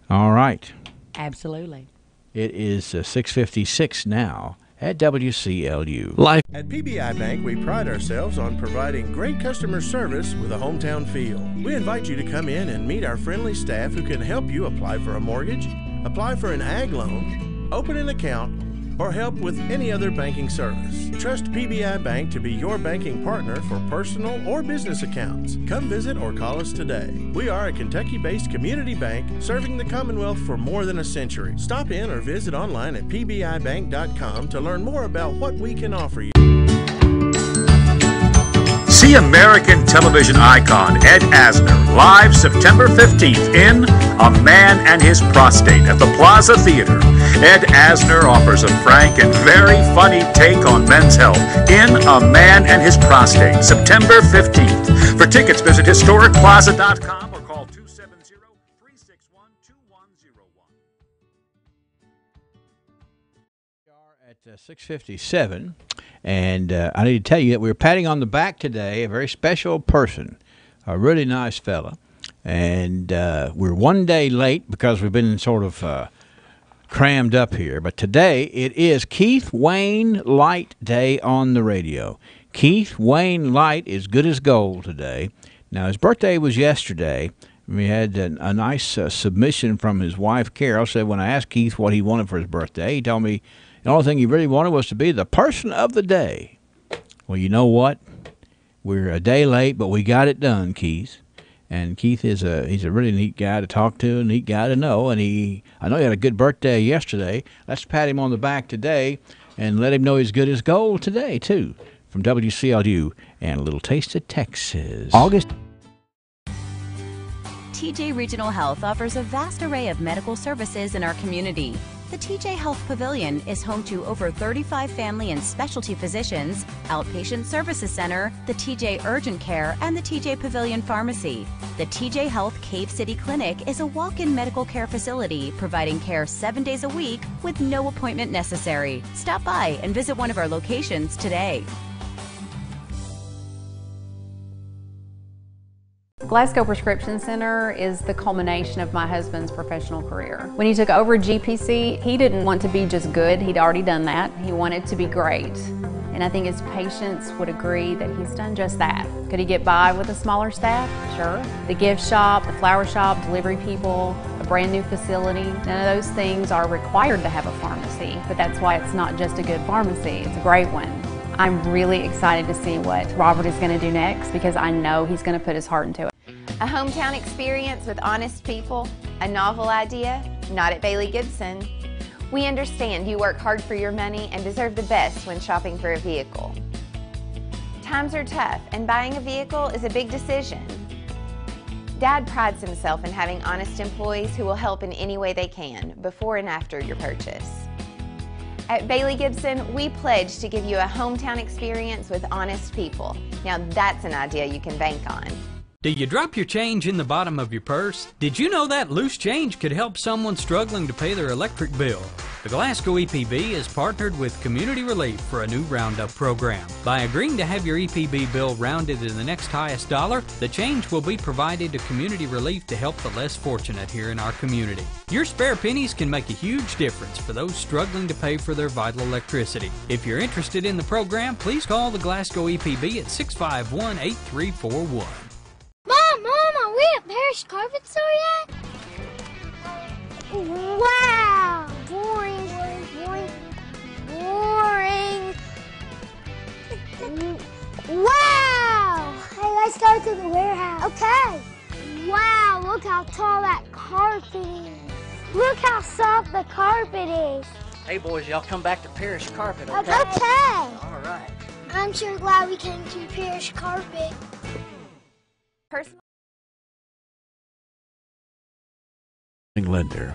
Speaker 2: All right.
Speaker 9: Absolutely.
Speaker 2: It is 6:56 now at WCLU.
Speaker 12: Life. At PBI Bank, we pride ourselves on providing great customer service with a hometown feel. We invite you to come in and meet our friendly staff who can help you apply for a mortgage, apply for an ag loan, open an account, or help with any other banking service. Trust PBI Bank to be your banking partner for personal or business accounts. Come visit or call us today. We are a Kentucky-based community bank serving the Commonwealth for more than a century. Stop in or visit online at pbibank.com to learn more about what we can offer you.
Speaker 1: See American television icon Ed Asner live September 15th in A Man and His Prostate at the Plaza Theater. Ed Asner offers a frank and very funny take on men's health in A Man and His Prostate, September 15th. For tickets, visit historicplaza.com or call 270-361-2101.
Speaker 2: At 6:57, and I need to tell you that we were patting on the back today a very special person, a really nice fella, and we're one day late because we've been sort of crammed up here. But today it is Keith Wayne Light Day on the radio. Keith Wayne Light is good as gold today. Now his birthday was yesterday. We had a nice submission from his wife Carol. Said when I asked Keith what he wanted for his birthday, he told me the only thing he really wanted was to be the person of the day. Well, you know what? We're a day late, but we got it done, Keith. And Keith he's a really neat guy to talk to, a neat guy to know. And I know he had a good birthday yesterday. Let's pat him on the back today and let him know he's good as gold today, too. From WCLU and a little taste of Texas. August.
Speaker 13: TJ Regional Health offers a vast array of medical services in our community. The TJ Health Pavilion is home to over 35 family and specialty physicians, outpatient services center, the TJ Urgent Care, and the TJ Pavilion Pharmacy. The TJ Health Cave City Clinic is a walk-in medical care facility providing care 7 days a week with no appointment necessary. Stop by and visit one of our locations today.
Speaker 8: Glasgow Prescription Center is the culmination of my husband's professional career. When he took over GPC, he didn't want to be just good. He'd already done that. He wanted to be great. And I think his patients would agree that he's done just that. Could he get by with a smaller staff? Sure. The gift shop, the flower shop, delivery people, a brand new facility, none of those things are required to have a pharmacy. But that's why it's not just a good pharmacy, it's a great one. I'm really excited to see what Robert is going to do next because I know he's going to put his heart into it.
Speaker 22: A hometown experience with honest people, a novel idea, not at Bailey Gibson. We understand you work hard for your money and deserve the best when shopping for a vehicle. Times are tough and buying a vehicle is a big decision. Dad prides himself in having honest employees who will help in any way they can before and after your purchase. At Bailey Gibson, we pledge to give you a hometown experience with honest people. Now that's an idea you can bank on.
Speaker 14: Do you drop your change in the bottom of your purse? Did you know that loose change could help someone struggling to pay their electric bill? The Glasgow EPB has partnered with Community Relief for a new roundup program. By agreeing to have your EPB bill rounded to the next highest dollar, the change will be provided to Community Relief to help the less fortunate here in our community. Your spare pennies can make a huge difference for those struggling to pay for their vital electricity. If you're interested in the program, please call the Glasgow EPB at 651-8341.
Speaker 11: Mom, are we at Parish Carpet Store yet? Wow! Boring. Wow! Hey, let's go to the warehouse. Okay. Wow, look how tall that carpet is. Look how soft the carpet is.
Speaker 7: Hey, boys, y'all come back to Parish Carpet, okay?
Speaker 11: Okay.
Speaker 7: All right.
Speaker 11: I'm sure glad we came to Parish Carpet.
Speaker 2: Lender.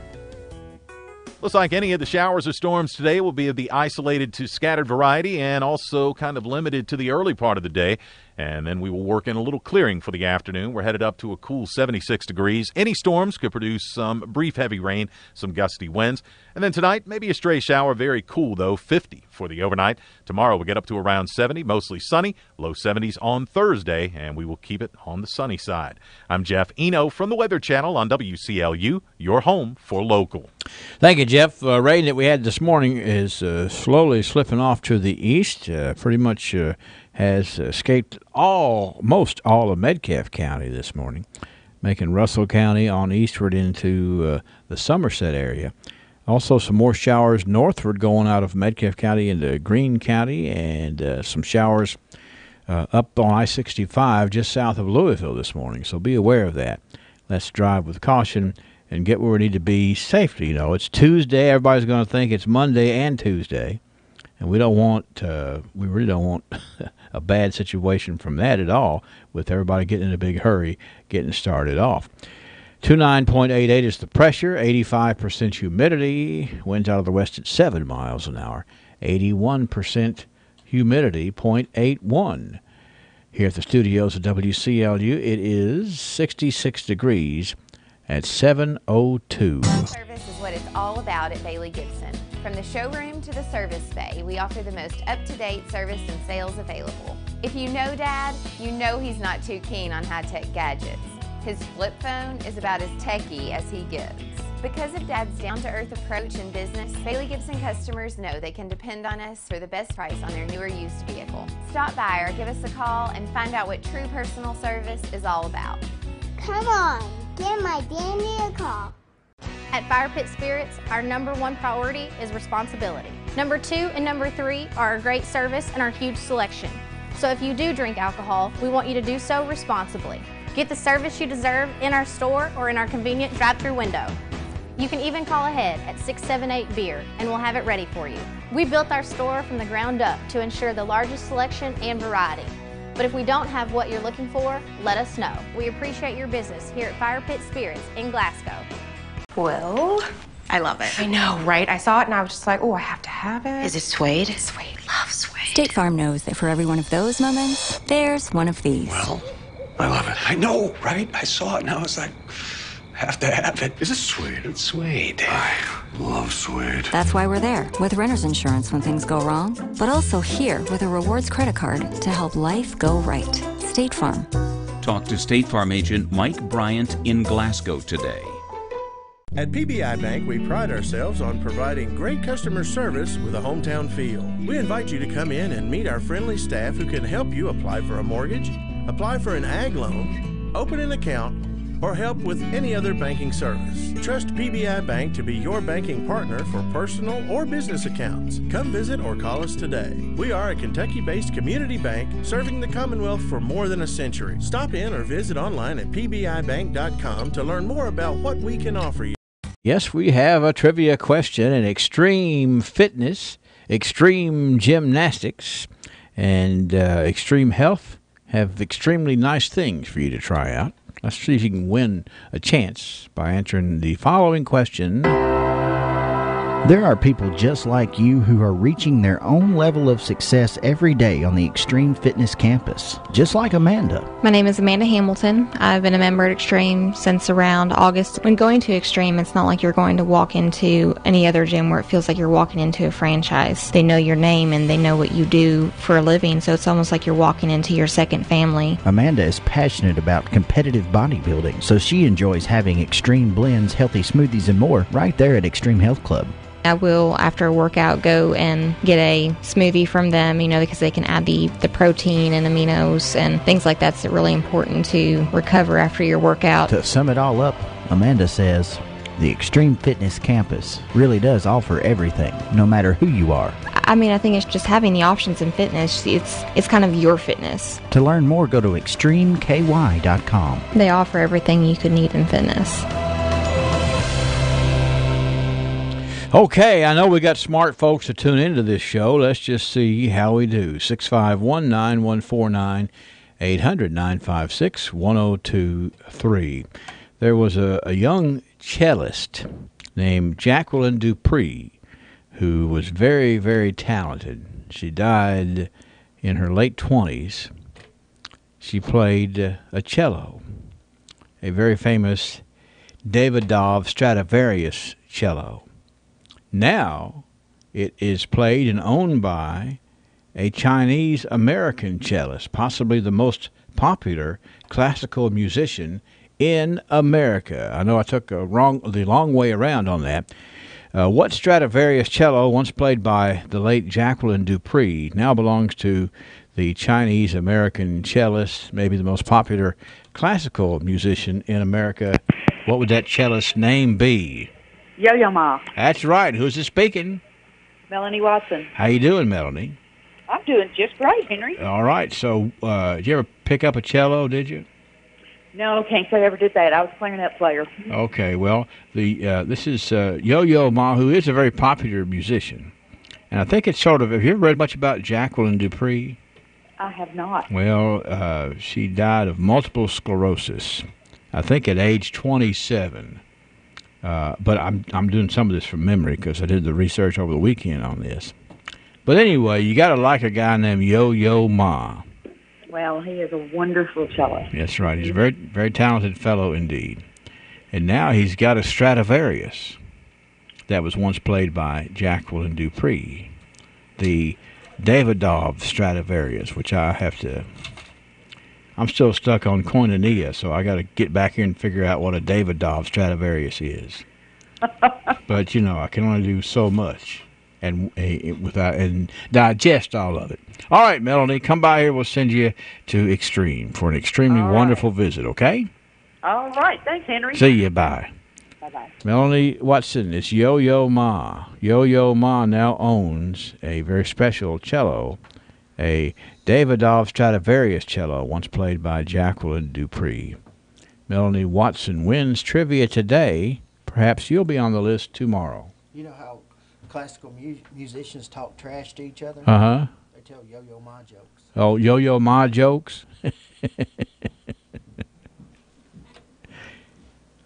Speaker 3: Looks like any of the showers or storms today will be of the isolated to scattered variety and also kind of limited to the early part of the day. and then we will work in a little clearing for the afternoon. We're headed up to a cool 76 degrees. Any storms could produce some brief heavy rain, some gusty winds. And then tonight, maybe a stray shower. Very cool, though, 50 for the overnight. Tomorrow we'll get up to around 70, mostly sunny, low 70s on Thursday, and we will keep it on the sunny side. I'm Jeff Eno from the Weather Channel on WCLU, your home for local.
Speaker 2: Thank you, Jeff. Rain that we had this morning is slowly slipping off to the east. Pretty much has escaped most all of Metcalfe County this morning, making Russell County on eastward into the Somerset area. Also, some more showers northward going out of Metcalfe County into Greene County, and some showers up on I-65 just south of Louisville this morning. So be aware of that. Let's drive with caution and get where we need to be safely. You know, it's Tuesday. Everybody's going to think it's Monday and Tuesday, and we really don't want a bad situation from that at all, with everybody getting in a big hurry, getting started off. 29.88 is the pressure, 85% humidity, winds out of the west at 7 miles an hour, 81% humidity, 0.81. Here at the studios of WCLU, it is 66 degrees at 7:02.
Speaker 22: Service is what it's all about at Bailey Gibson. From the showroom to the service bay, we offer the most up-to-date service and sales available. If you know Dad, you know he's not too keen on high-tech gadgets. His flip phone is about as techy as he gets. Because of Dad's down-to-earth approach in business, Bailey Gibson customers know they can depend on us for the best price on their newer used vehicle. Stop by or give us a call and find out what true personal service is all about.
Speaker 11: Come on, give my dandy a call.
Speaker 5: At Fire Pit Spirits, our #1 priority is responsibility. Number 2 and number 3 are our great service and our huge selection. So if you do drink alcohol, we want you to do so responsibly. Get the service you deserve in our store or in our convenient drive-thru window. You can even call ahead at 678-BEER and we'll have it ready for you. We built our store from the ground up to ensure the largest selection and variety. But if we don't have what you're looking for, let us know. We appreciate your business here at Fire Pit Spirits in Glasgow.
Speaker 15: Well, I love it.
Speaker 16: I know, right? I saw it and I was just like, oh, I have to have it.
Speaker 15: Is it suede?
Speaker 16: It's suede. Love suede.
Speaker 24: State Farm knows that for every one of those moments, there's one of these.
Speaker 17: Well, I love it. I know, right? I saw it and I was like, have to have it. Is it suede? It's suede. I love suede.
Speaker 24: That's why we're there with renter's insurance when things go wrong, but also here with a rewards credit card to help life go right. State Farm.
Speaker 26: Talk to State Farm agent Mike Bryant in Glasgow today.
Speaker 12: At PBI Bank, we pride ourselves on providing great customer service with a hometown feel. We invite you to come in and meet our friendly staff who can help you apply for a mortgage, apply for an ag loan, open an account, or help with any other banking service. Trust PBI Bank to be your banking partner for personal or business accounts. Come visit or call us today. We are a Kentucky-based community bank serving the Commonwealth for more than a century. Stop in or visit online at pbibank.com to learn more about what we can offer you.
Speaker 2: Yes, we have a trivia question in extreme fitness, extreme gymnastics, and extreme health have extremely nice things for you to try out. Let's see if you can win a chance by answering the following question.
Speaker 21: There are people just like you who are reaching their own level of success every day on the Extreme Fitness campus, just like Amanda.
Speaker 18: My name is Amanda Hamilton. I've been a member at Extreme since around August. When going to Extreme, it's not like you're going to walk into any other gym where it feels like you're walking into a franchise. They know your name and they know what you do for a living, so it's almost like you're walking into your second family.
Speaker 21: Amanda is passionate about competitive bodybuilding, so she enjoys having Extreme blends, healthy smoothies, and more right there at Extreme Health Club.
Speaker 18: I will, after a workout, go and get a smoothie from them, because they can add the protein and aminos and things like that's really important to recover after your workout.
Speaker 21: To sum it all up, Amanda says, the Extreme Fitness campus really does offer everything, no matter who you are.
Speaker 18: I think it's just having the options in fitness. It's kind of your fitness.
Speaker 21: To learn more, go to extremeky.com.
Speaker 18: They offer everything you could need in fitness.
Speaker 2: Okay, I know we got smart folks to tune into this show. Let's just see how we do. 651-9149, 800-956-1023. There was a young cellist named Jacqueline Dupree who was very, very talented. She died in her late 20s she played a cello, a very famous Davidoff Stradivarius cello. Now it is played and owned by a Chinese-American cellist, possibly the most popular classical musician in America. I know I took the long way around on that. What Stradivarius cello, once played by the late Jacqueline du Pré, now belongs to the Chinese-American cellist, maybe the most popular classical musician in America. What would that cellist's name be?
Speaker 4: Yo-Yo Ma.
Speaker 2: That's right. Who's it speaking?
Speaker 4: Melanie Watson.
Speaker 2: How you doing, Melanie?
Speaker 4: I'm doing just great, Henry.
Speaker 2: All right. So, did you ever pick up a cello, did you?
Speaker 4: No, can't say I ever did that. I was a clarinet player.
Speaker 2: Okay. Well, this is Yo-Yo Ma, who is a very popular musician. And I think it's sort of, have you ever read much about Jacqueline du Pré?
Speaker 4: I have not.
Speaker 2: Well, she died of multiple sclerosis, I think at age 27. But I'm doing some of this from memory because I did the research over the weekend on this. But anyway, you got to like a guy named Yo-Yo Ma.
Speaker 4: Well, he is a wonderful cellist.
Speaker 2: That's right. He's a very, very talented fellow indeed. And now he's got a Stradivarius that was once played by Jacqueline du Pré, the Davidoff Stradivarius, which I'm still stuck on Koinonia, so I got to get back here and figure out what a Davidoff Stradivarius is. But, I can only do so much and digest all of it. All right, Melanie, come by here. We'll send you to Extreme for an extremely wonderful visit, okay?
Speaker 4: All right. Thanks, Henry.
Speaker 2: See you. Bye.
Speaker 4: Bye-bye.
Speaker 2: Melanie Watson, it's Yo-Yo Ma. Yo-Yo Ma now owns a very special cello, a Davidoff Stradivarius cello, once played by Jacqueline du Pré. Melanie Watson wins trivia today. Perhaps you'll be on the list tomorrow.
Speaker 21: You know how classical musicians talk trash to each other?
Speaker 2: Uh-huh.
Speaker 21: They tell Yo-Yo Ma jokes.
Speaker 2: Oh, Yo-Yo Ma jokes?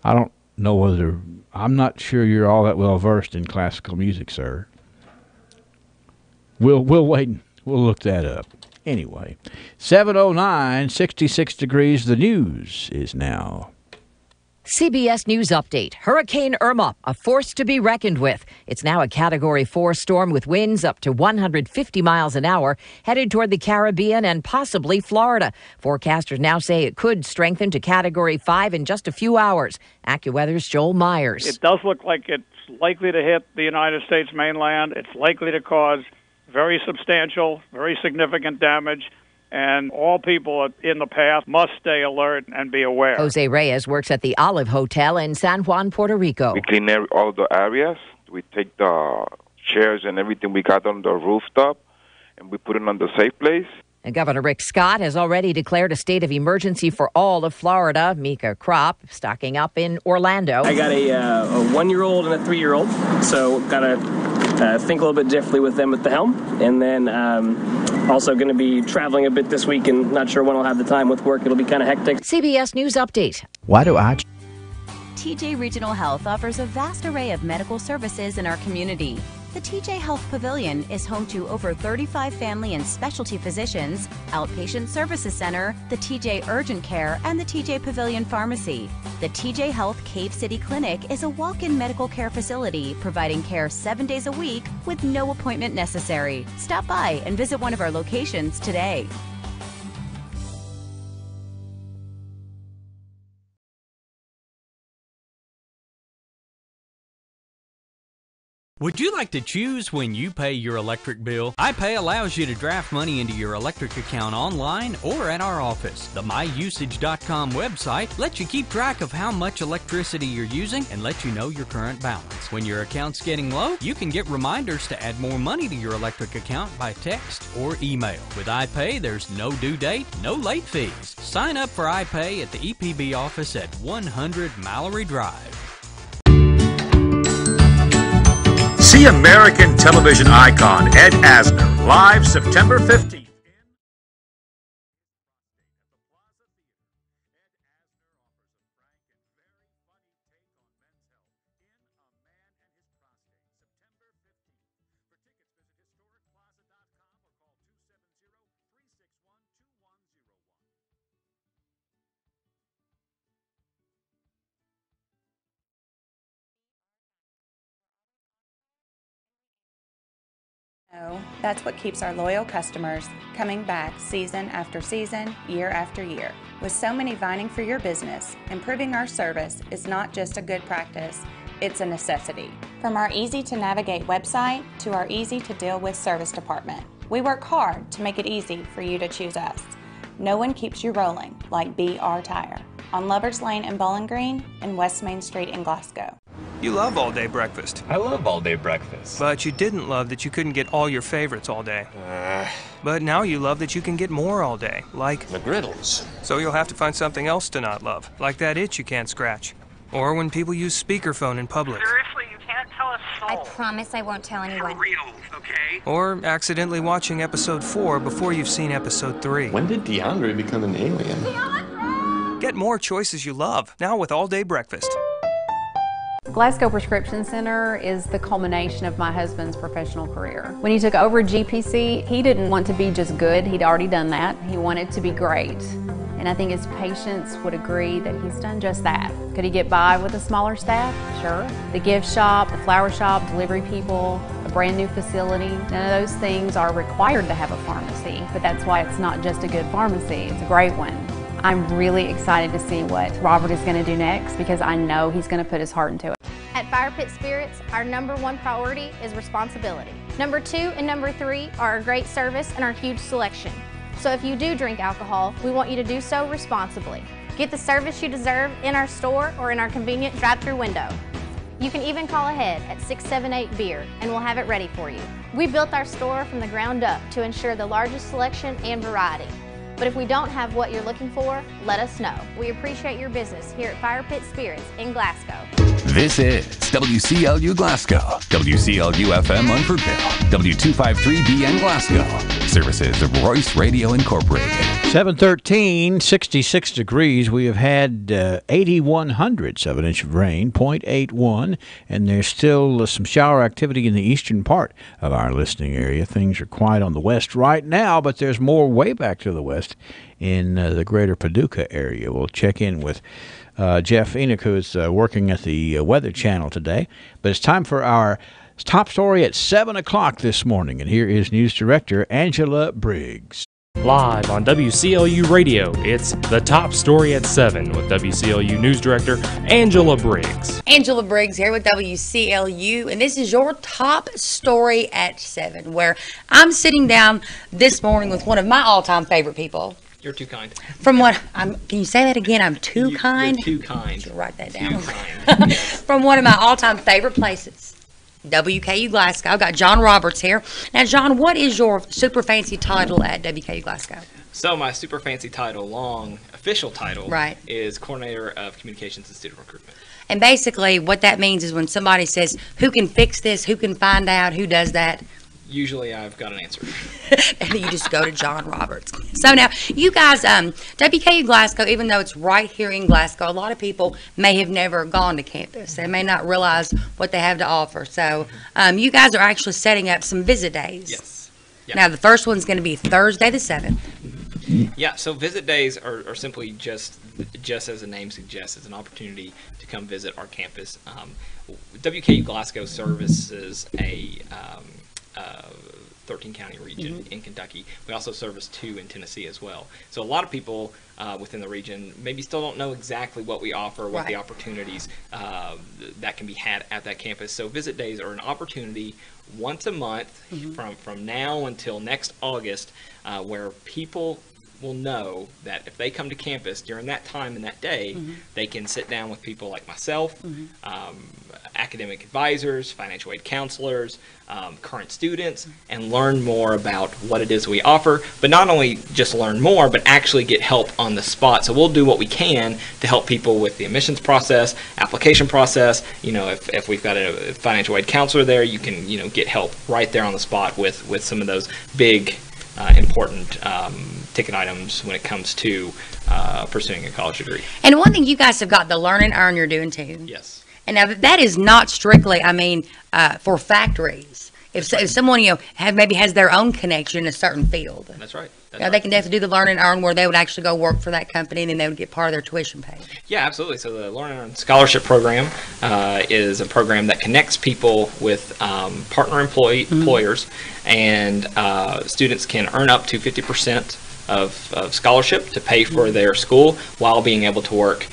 Speaker 2: I don't know whether... I'm not sure you're all that well versed in classical music, sir. We'll wait and we'll look that up. Anyway, 7:09, 66 degrees. The news is now.
Speaker 6: CBS News Update. Hurricane Irma, a force to be reckoned with. It's now a Category 4 storm with winds up to 150 miles an hour, headed toward the Caribbean and possibly Florida. Forecasters now say it could strengthen to Category 5 in just a few hours. AccuWeather's Joel Myers.
Speaker 19: It does look like it's likely to hit the United States mainland. It's likely to cause very substantial, very significant damage. And all people in the path must stay alert and be aware.
Speaker 6: Jose Reyes works at the Olive Hotel in San Juan, Puerto Rico.
Speaker 20: We clean all the areas. We take the chairs and everything we got on the rooftop, and we put it on the safe place.
Speaker 6: And Governor Rick Scott has already declared a state of emergency for all of Florida. Mika Kropp stocking up in Orlando.
Speaker 23: I got a 1-year-old and a 3-year-old, so got to think a little bit differently with them at the helm. And then also going to be traveling a bit this week and not sure when I'll have the time with work. It'll be kind of hectic.
Speaker 6: CBS News Update.
Speaker 21: Why do I...
Speaker 13: TJ Regional Health offers a vast array of medical services in our community. The TJ Health Pavilion is home to over 35 family and specialty physicians, outpatient services center, the TJ Urgent Care, and the TJ Pavilion Pharmacy. The TJ Health Cave City Clinic is a walk-in medical care facility providing care 7 days a week with no appointment necessary. Stop by and visit one of our locations today.
Speaker 14: Would you like to choose when you pay your electric bill? iPay allows you to draft money into your electric account online or at our office. The myusage.com website lets you keep track of how much electricity you're using and lets you know your current balance. When your account's getting low, you can get reminders to add more money to your electric account by text or email. With iPay, there's no due date, no late fees. Sign up for iPay at the EPB office at 100 Mallory Drive.
Speaker 1: See American television icon Ed Asner live September 15th.
Speaker 15: That's what keeps our loyal customers coming back season after season, year after year. With so many vying for your business, improving our service is not just a good practice, it's a necessity. From our easy-to-navigate website to our easy-to-deal-with service department, we work hard to make it easy for you to choose us. No one keeps you rolling like BR Tire on Lovers Lane in Bowling Green and West Main Street in Glasgow.
Speaker 3: You love all-day breakfast.
Speaker 7: I love all-day breakfast.
Speaker 3: But you didn't love that you couldn't get all your favorites all day. But now you love that you can get more all day, like
Speaker 7: McGriddles.
Speaker 3: So you'll have to find something else to not love, like that itch you can't scratch. Or when people use speakerphone in public.
Speaker 8: Seriously, you can't tell a soul.
Speaker 11: I promise I won't tell anyone.
Speaker 8: For real, okay?
Speaker 3: Or accidentally watching episode 4 before you've seen episode 3.
Speaker 7: When did DeAndre become an alien?
Speaker 3: Get more choices you love, now with all-day breakfast.
Speaker 9: Glasgow Prescription Center is the culmination of my husband's professional career. When he took over GPC, he didn't want to be just good. He'd already done that. He wanted to be great. And I think his patients would agree that he's done just that. Could he get by with a smaller staff? Sure. The gift shop, the flower shop, delivery people, a brand new facility, none of those things are required to have a pharmacy. But that's why it's not just a good pharmacy, it's a great one. I'm really excited to see what Robert is going to do next because I know he's going to put his heart into it.
Speaker 5: At Fire Pit Spirits, our #1 priority is responsibility. Number 2 and number 3 are our great service and our huge selection. So if you do drink alcohol, we want you to do so responsibly. Get the service you deserve in our store or in our convenient drive-through window. You can even call ahead at 678-BEER and we'll have it ready for you. We built our store from the ground up to ensure the largest selection and variety. But if we don't have what you're looking for, let us know. We appreciate your business here at Fire Pit Spirits in Glasgow.
Speaker 10: This is WCLU Glasgow, WCLU FM Munfordville, W253BN Glasgow. Services of Royce Radio Incorporated.
Speaker 2: 7:13, 66 degrees. We have had 0.81 of an inch of rain, 0.81, and there's still some shower activity in the eastern part of our listening area. Things are quiet on the west right now, but there's more way back to the west in the greater Paducah area. We'll check in with Jeff Enoch, who's working at the Weather Channel today. But it's time for our top story at 7 o'clock this morning, and here is News Director Angela Briggs.
Speaker 25: Live on WCLU Radio, it's The Top Story at 7 with WCLU News Director Angela Briggs.
Speaker 27: Angela Briggs here with WCLU, and this is your Top Story at 7, where I'm sitting down this morning with one of my all-time favorite people.
Speaker 28: You're too kind.
Speaker 27: From what can you say that again? I'm too kind?
Speaker 28: You're too kind.
Speaker 27: Should write that down. From one of my all-time favorite places, WKU Glasgow. I've got John Roberts here. Now, John, what is your super fancy title at WKU Glasgow?
Speaker 28: So my super fancy title, long official title,
Speaker 27: right,
Speaker 28: is Coordinator of Communications and Student Recruitment.
Speaker 27: And basically what that means is when somebody says, who can fix this, who can find out, who does that?
Speaker 28: Usually I've got an answer.
Speaker 27: And you just go to John Roberts. So now, you guys, WKU Glasgow, even though it's right here in Glasgow, a lot of people may have never gone to campus. They may not realize what they have to offer. So you guys are actually setting up some visit days.
Speaker 28: Yes. Yeah.
Speaker 27: Now, the first one's going to be Thursday the 7th.
Speaker 28: Yeah, so visit days are simply just as the name suggests, it's an opportunity to come visit our campus. WKU Glasgow services a 13-county region in Kentucky. We also service 2 in Tennessee as well. So a lot of people within the region maybe still don't know exactly what we offer, what the opportunities that can be had at that campus. So visit days are an opportunity once a month from now until next August where people will know that if they come to campus during that time and that day, they can sit down with people like myself, academic advisors, financial aid counselors, current students, and learn more about what it is we offer. But not only just learn more, but actually get help on the spot. So we'll do what we can to help people with the admissions process, application process. You know, if we've got a financial aid counselor there, you can, you know, get help right there on the spot with some of those big important ticket items when it comes to pursuing a college degree.
Speaker 27: And one thing you guys have got, the Learn and Earn you're doing too.
Speaker 28: Yes.
Speaker 27: And now that is not strictly, I mean, for factories. If someone, maybe has their own connection in a certain field.
Speaker 28: That's right.
Speaker 27: They can definitely do the Learn and Earn where they would actually go work for that company and then they would get part of their tuition paid.
Speaker 28: Yeah, absolutely. So the Learn and Earn Scholarship Program is a program that connects people with partner employers, and students can earn up to 50% of scholarship to pay for their school while being able to work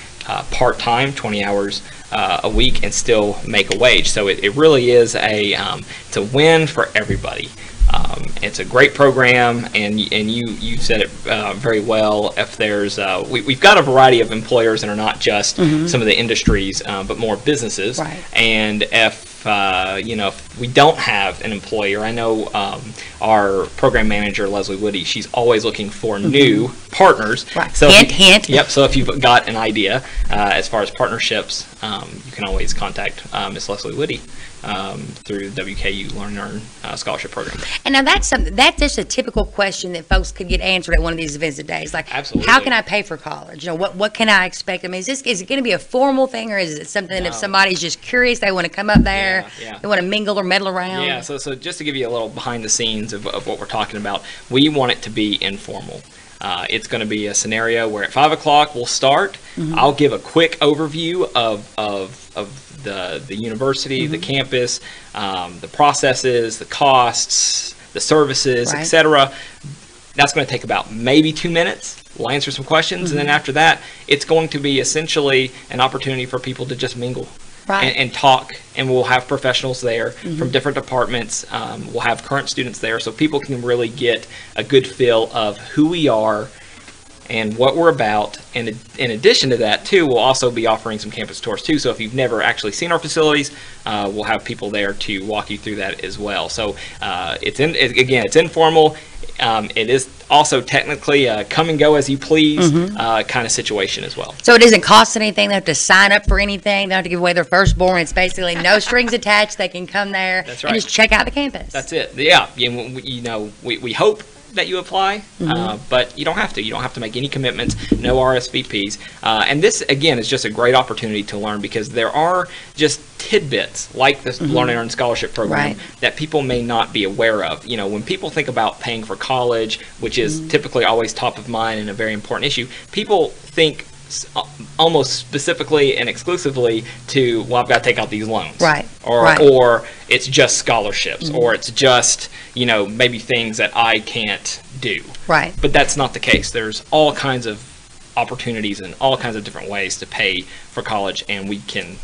Speaker 28: part-time, 20 hours a week, and still make a wage. So it really is it's a win for everybody. It's a great program, and you said it very well. If there's we've got a variety of employers that are not just some of the industries, but more businesses.
Speaker 27: Right.
Speaker 28: And if if we don't have an employer, I know our program manager Leslie Woody, she's always looking for new partners.
Speaker 27: Right.
Speaker 28: So
Speaker 27: hint.
Speaker 28: Yep. So if you've got an idea as far as partnerships, you can always contact Miss Leslie Woody through the WKU Learn and Earn Scholarship Program.
Speaker 27: And now that's just a typical question that folks could get answered at one of these visit days. Like,
Speaker 28: absolutely,
Speaker 27: how can I pay for college? What can I expect? I mean, is it going to be a formal thing, or is it something if somebody's just curious, they want to come up there, they want to mingle or meddle around?
Speaker 28: Yeah. So just to give you a little behind the scenes of what we're talking about, we want it to be informal. It's going to be a scenario where at 5 o'clock we'll start. I'll give a quick overview of the university, the campus, the processes, the costs, the services, etc. That's going to take about maybe 2 minutes. We'll answer some questions, and then after that, it's going to be essentially an opportunity for people to just mingle. And talk, and we'll have professionals there from different departments. We'll have current students there, so people can really get a good feel of who we are and what we're about. And in addition to that, too, we'll also be offering some campus tours, too. So if you've never actually seen our facilities, we'll have people there to walk you through that as well. So it's informal. It is also technically a come and go as you please kind of situation as well.
Speaker 27: So it doesn't cost anything. They have to sign up for anything. They have to give away their firstborn. It's basically no strings attached. They can come there and just check out the campus.
Speaker 28: That's it. Yeah. We hope that you apply, but you don't have to. You don't have to make any commitments, no RSVPs. And this, again, is just a great opportunity to learn, because there are just tidbits like this Learn and Earn Scholarship Program that people may not be aware of. When people think about paying for college, which is typically always top of mind and a very important issue, people think almost specifically and exclusively to, well, I've got to take out these loans, or it's just scholarships, or it's just maybe things that I can't do, but that's not the case. There's all kinds of opportunities and all kinds of different ways to pay for college, and we can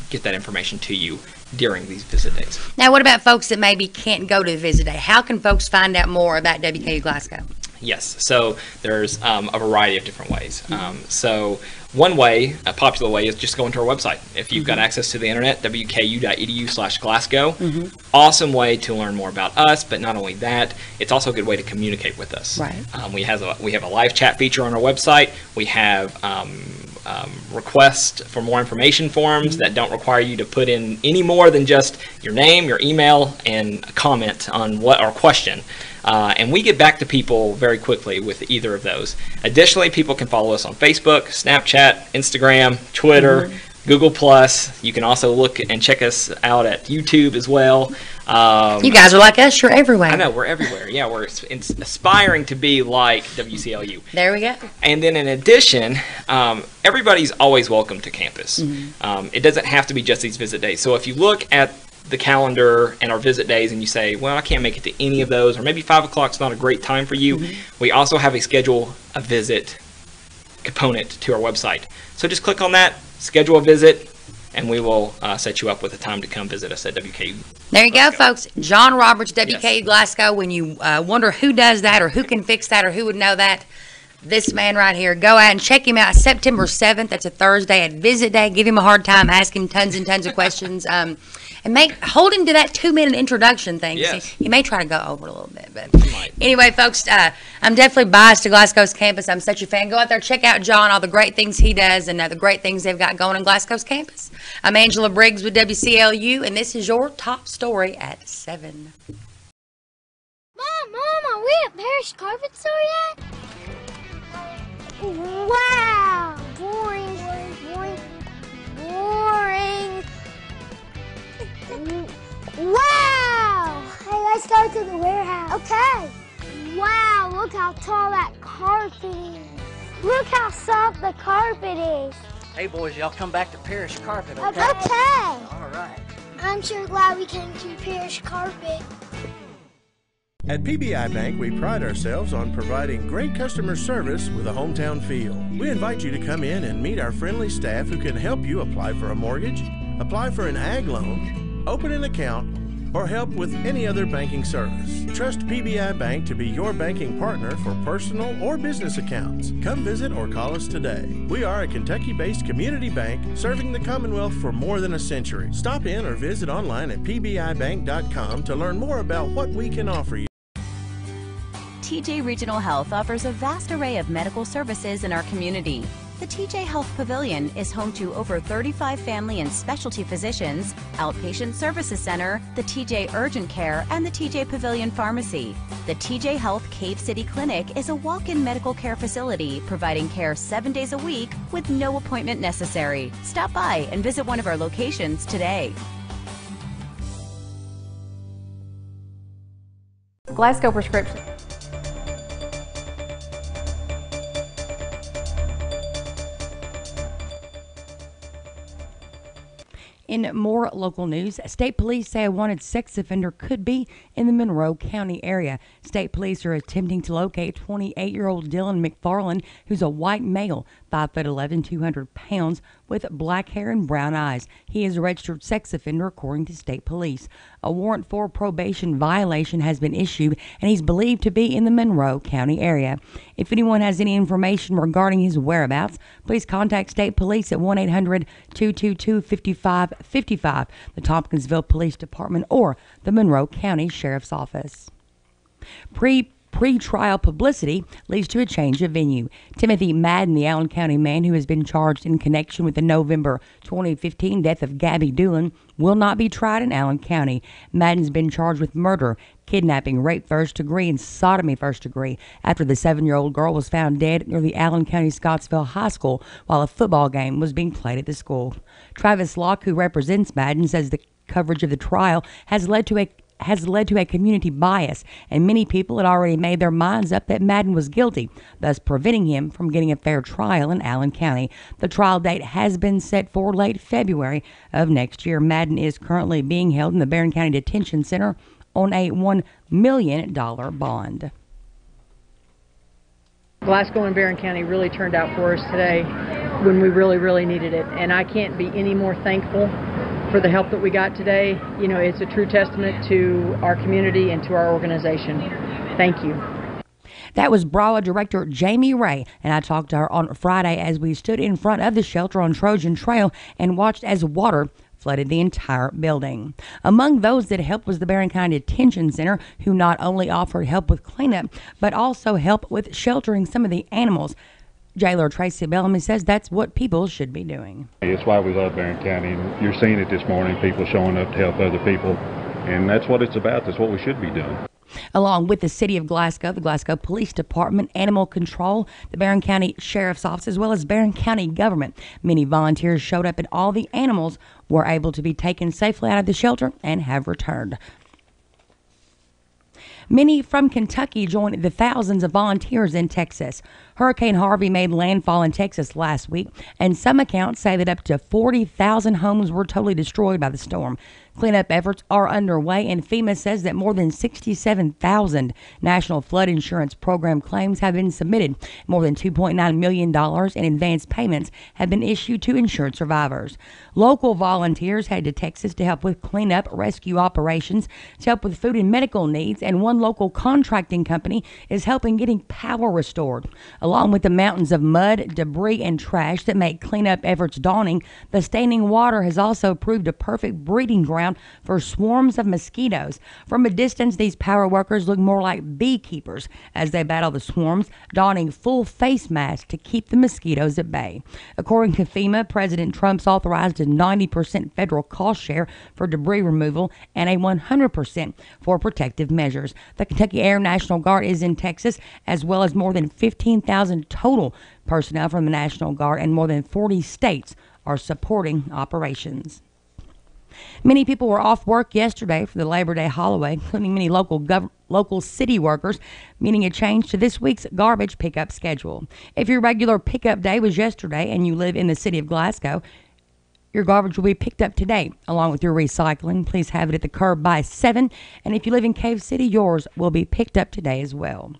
Speaker 28: get that information to you during these visit days.
Speaker 27: Now, what about folks that maybe can't go to the visit day? How can folks find out more about WKU Glasgow?
Speaker 28: Yes, so there's a variety of different ways. So one way, a popular way, is just going to our website. If you've got access to the internet, wku.edu/Glasgow. Awesome way to learn more about us, but not only that, it's also a good way to communicate with us. We have a live chat feature on our website. We have requests for more information forms that don't require you to put in any more than just your name, your email, and a comment on what our question. And we get back to people very quickly with either of those. Additionally, people can follow us on Facebook, Snapchat, Instagram, Twitter, Google+. You can also look and check us out at YouTube as well.
Speaker 27: You guys are like us. You're everywhere.
Speaker 28: I know. We're everywhere. Yeah, we're aspiring to be like WCLU.
Speaker 27: There we go.
Speaker 28: And then in addition, everybody's always welcome to campus. It doesn't have to be just these visit days. So if you look at the calendar and our visit days and you say, well, I can't make it to any of those, or maybe 5 o'clock is not a great time for you, we also have a schedule a visit component to our website. So just click on that, schedule a visit, and we will set you up with a time to come visit us at WKU.
Speaker 27: There you go, folks. John Roberts, WKU Glasgow. When you wonder who does that or who can fix that or who would know that, this man right here. Go out and check him out. September 7th, that's a Thursday, at Visit Day. Give him a hard time, ask him tons and tons of questions. And hold him to that 2-minute introduction thing.
Speaker 28: Yes.
Speaker 27: He may try to go over it a little bit. But anyway, folks, I'm definitely biased to Glasgow's campus. I'm such a fan. Go out there, check out John, all the great things he does, and the great things they've got going on Glasgow's campus. I'm Angela Briggs with WCLU, and this is your top story at 7.
Speaker 11: Mom, are we at Parrish Carpet Store yet? Wow! Boring. Wow! to the warehouse. Okay. Wow, look how tall that carpet is. Look how soft the carpet is.
Speaker 4: Hey, boys, y'all come back to Parish Carpet, okay?
Speaker 11: Okay.
Speaker 4: All right.
Speaker 11: I'm sure glad we came to Parish Carpet.
Speaker 12: At PBI Bank, we pride ourselves on providing great customer service with a hometown feel. We invite you to come in and meet our friendly staff who can help you apply for a mortgage, apply for an ag loan, open an account, or help with any other banking service. Trust PBI Bank to be your banking partner for personal or business accounts. Come visit or call us today. We are a Kentucky-based community bank serving the Commonwealth for more than a century. Stop in or visit online at pbibank.com to learn more about what we can offer you.
Speaker 13: TJ Regional Health offers a vast array of medical services in our community. The TJ Health Pavilion is home to over 35 family and specialty physicians, outpatient services center, the TJ Urgent Care, and the TJ Pavilion Pharmacy. The TJ Health Cave City Clinic is a walk-in medical care facility providing care 7 days a week with no appointment necessary. Stop by and visit one of our locations today.
Speaker 9: Glasgow Prescription.
Speaker 16: In more local news, state police say a wanted sex offender could be in the Monroe County area. State police are attempting to locate 28-year-old Dylan McFarland, who's a white male, 5'11", 200 pounds, with black hair and brown eyes. He is a registered sex offender, according to state police. A warrant for probation violation has been issued, and he's believed to be in the Monroe County area. If anyone has any information regarding his whereabouts, please contact state police at 1-800-222-5555, the Tompkinsville Police Department, or the Monroe County Sheriff's Office. Pre-trial publicity leads to a change of venue. Timothy Madden, the Allen County man who has been charged in connection with the November 2015 death of Gabby Doolin, will not be tried in Allen County. Madden's been charged with murder, kidnapping, rape first degree, and sodomy first degree after the 7-year-old girl was found dead near the Allen County Scottsville High School while a football game was being played at the school. Travis Locke, who represents Madden, says the coverage of the trial has led to a community bias, and many people had already made their minds up that Madden was guilty, thus preventing him from getting a fair trial in Allen County. The trial date has been set for late February of next year. Madden is currently being held in the Barron County Detention Center on a $1 million bond.
Speaker 17: Glasgow and Barron County really turned out for us today when we really, really needed it, and I can't be any more thankful for the help that we got today. You know, it's a true testament to our community and to our organization. Thank you.
Speaker 16: That was BRAWA Director Jamie Ray, and I talked to her on Friday as we stood in front of the shelter on Trojan Trail and watched as water flooded the entire building. Among those that helped was the Barron County Detention Center, who not only offered help with cleanup, but also help with sheltering some of the animals. Jailer Tracy Bellamy says that's what people should be doing.
Speaker 18: It's why we love Barron County, and you're seeing it this morning, people showing up to help other people, and that's what it's about. That's what we should be doing.
Speaker 16: Along with the City of Glasgow, the Glasgow Police Department, Animal Control, the Barron County Sheriff's Office, as well as Barron County government. Many volunteers showed up and all the animals were able to be taken safely out of the shelter and have returned. Many from Kentucky joined the thousands of volunteers in Texas. Hurricane Harvey made landfall in Texas last week, and some accounts say that up to 40,000 homes were totally destroyed by the storm. Cleanup efforts are underway, and FEMA says that more than 67,000 National Flood Insurance Program claims have been submitted. More than $2.9 million in advance payments have been issued to insured survivors. Local volunteers headed to Texas to help with cleanup, rescue operations, to help with food and medical needs, and one local contracting company is helping getting power restored. Along with the mountains of mud, debris, and trash that make cleanup efforts daunting, the standing water has also proved a perfect breeding ground for swarms of mosquitoes. From a distance, these power workers look more like beekeepers as they battle the swarms, donning full face masks to keep the mosquitoes at bay. According to FEMA, President Trump's authorized a 90% federal cost share for debris removal and a 100% for protective measures. The Kentucky Air National Guard is in Texas, as well as more than 15,000 total personnel from the National Guard, and more than 40 states are supporting operations. Many people were off work yesterday for the Labor Day holiday, including many local city workers, meaning a change to this week's garbage pickup schedule. If your regular pickup day was yesterday and you live in the city of Glasgow, your garbage will be picked up today, along with your recycling. Please have it at the curb by 7. And if you live in Cave City, yours will be picked up today as well.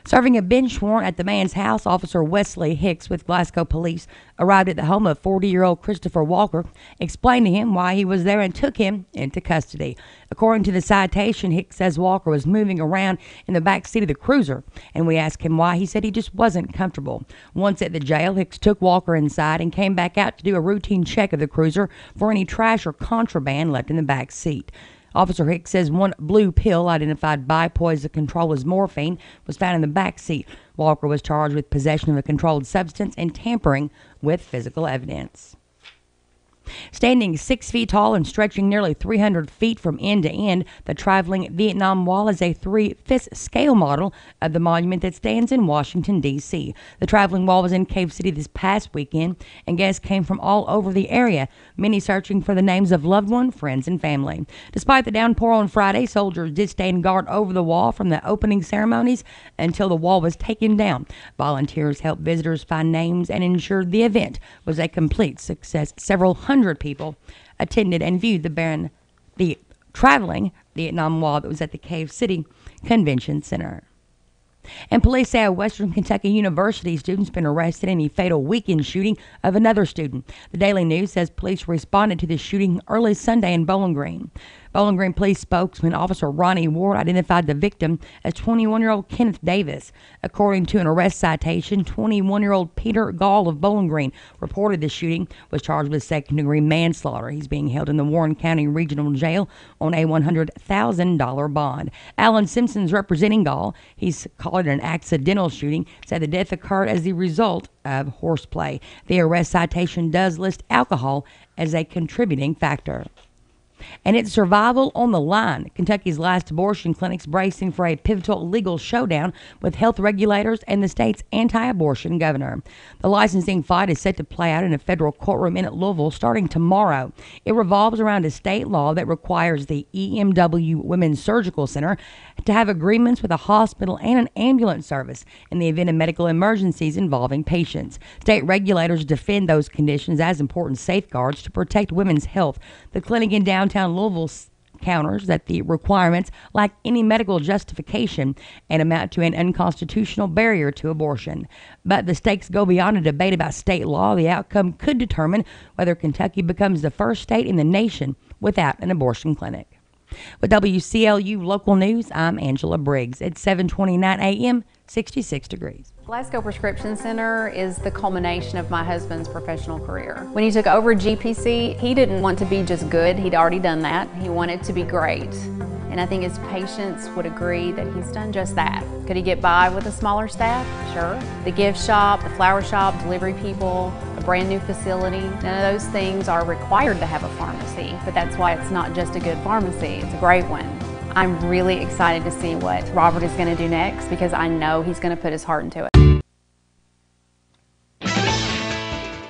Speaker 16: Serving a bench warrant at the man's house, Officer Wesley Hicks with Glasgow Police arrived at the home of 40-year-old Christopher Walker, explained to him why he was there, and took him into custody. According to the citation, Hicks says Walker was moving around in the back seat of the cruiser, and we asked him why. He said he just wasn't comfortable. Once at the jail, Hicks took Walker inside and came back out to do a routine check of the cruiser for any trash or contraband left in the back seat. Officer Hicks says one blue pill identified by Poison Control as morphine was found in the back seat. Walker was charged with possession of a controlled substance and tampering with physical evidence. Standing 6 feet tall and stretching nearly 300 feet from end to end, the traveling Vietnam Wall is a 3/5 scale model of the monument that stands in Washington, D.C. The traveling wall was in Cave City this past weekend, and guests came from all over the area, many searching for the names of loved ones, friends, and family. Despite the downpour on Friday, soldiers did stand guard over the wall from the opening ceremonies until the wall was taken down. Volunteers helped visitors find names and ensured the event was a complete success. Several hundred people attended and viewed the traveling Vietnam Wall that was at the Cave City Convention Center. And police say a Western Kentucky University student's been arrested in a fatal weekend shooting of another student. The Daily News says police responded to the shooting early Sunday in Bowling Green. Bowling Green Police spokesman Officer Ronnie Ward identified the victim as 21-year-old Kenneth Davis. According to an arrest citation, 21-year-old Peter Gall of Bowling Green reported the shooting, was charged with second-degree manslaughter. He's being held in the Warren County Regional Jail on a $100,000 bond. Alan Simpson's representing Gall. He's called it an accidental shooting, said the death occurred as the result of horseplay. The arrest citation does list alcohol as a contributing factor. And it's survival on the line. Kentucky's last abortion clinic's bracing for a pivotal legal showdown with health regulators and the state's anti-abortion governor. The licensing fight is set to play out in a federal courtroom in Louisville starting tomorrow. It revolves around a state law that requires the EMW Women's Surgical Center to have agreements with a hospital and an ambulance service in the event of medical emergencies involving patients. State regulators defend those conditions as important safeguards to protect women's health. The clinic in downtown Louisville counters that the requirements lack any medical justification and amount to an unconstitutional barrier to abortion. But the stakes go beyond a debate about state law. The outcome could determine whether Kentucky becomes the first state in the nation without an abortion clinic. With WCLU Local News, I'm Angela Briggs. It's 7:29 a.m., 66 degrees.
Speaker 9: Glasgow Prescription Center is the culmination of my husband's professional career. When he took over GPC, he didn't want to be just good. He'd already done that. He wanted to be great. And I think his patients would agree that he's done just that. Could he get by with a smaller staff? Sure. The gift shop, the flower shop, delivery people, a brand new facility, none of those things are required to have a pharmacy, but that's why it's not just a good pharmacy, it's a great one. I'm really excited to see what Robert is going to do next because I know he's going to put his heart into it.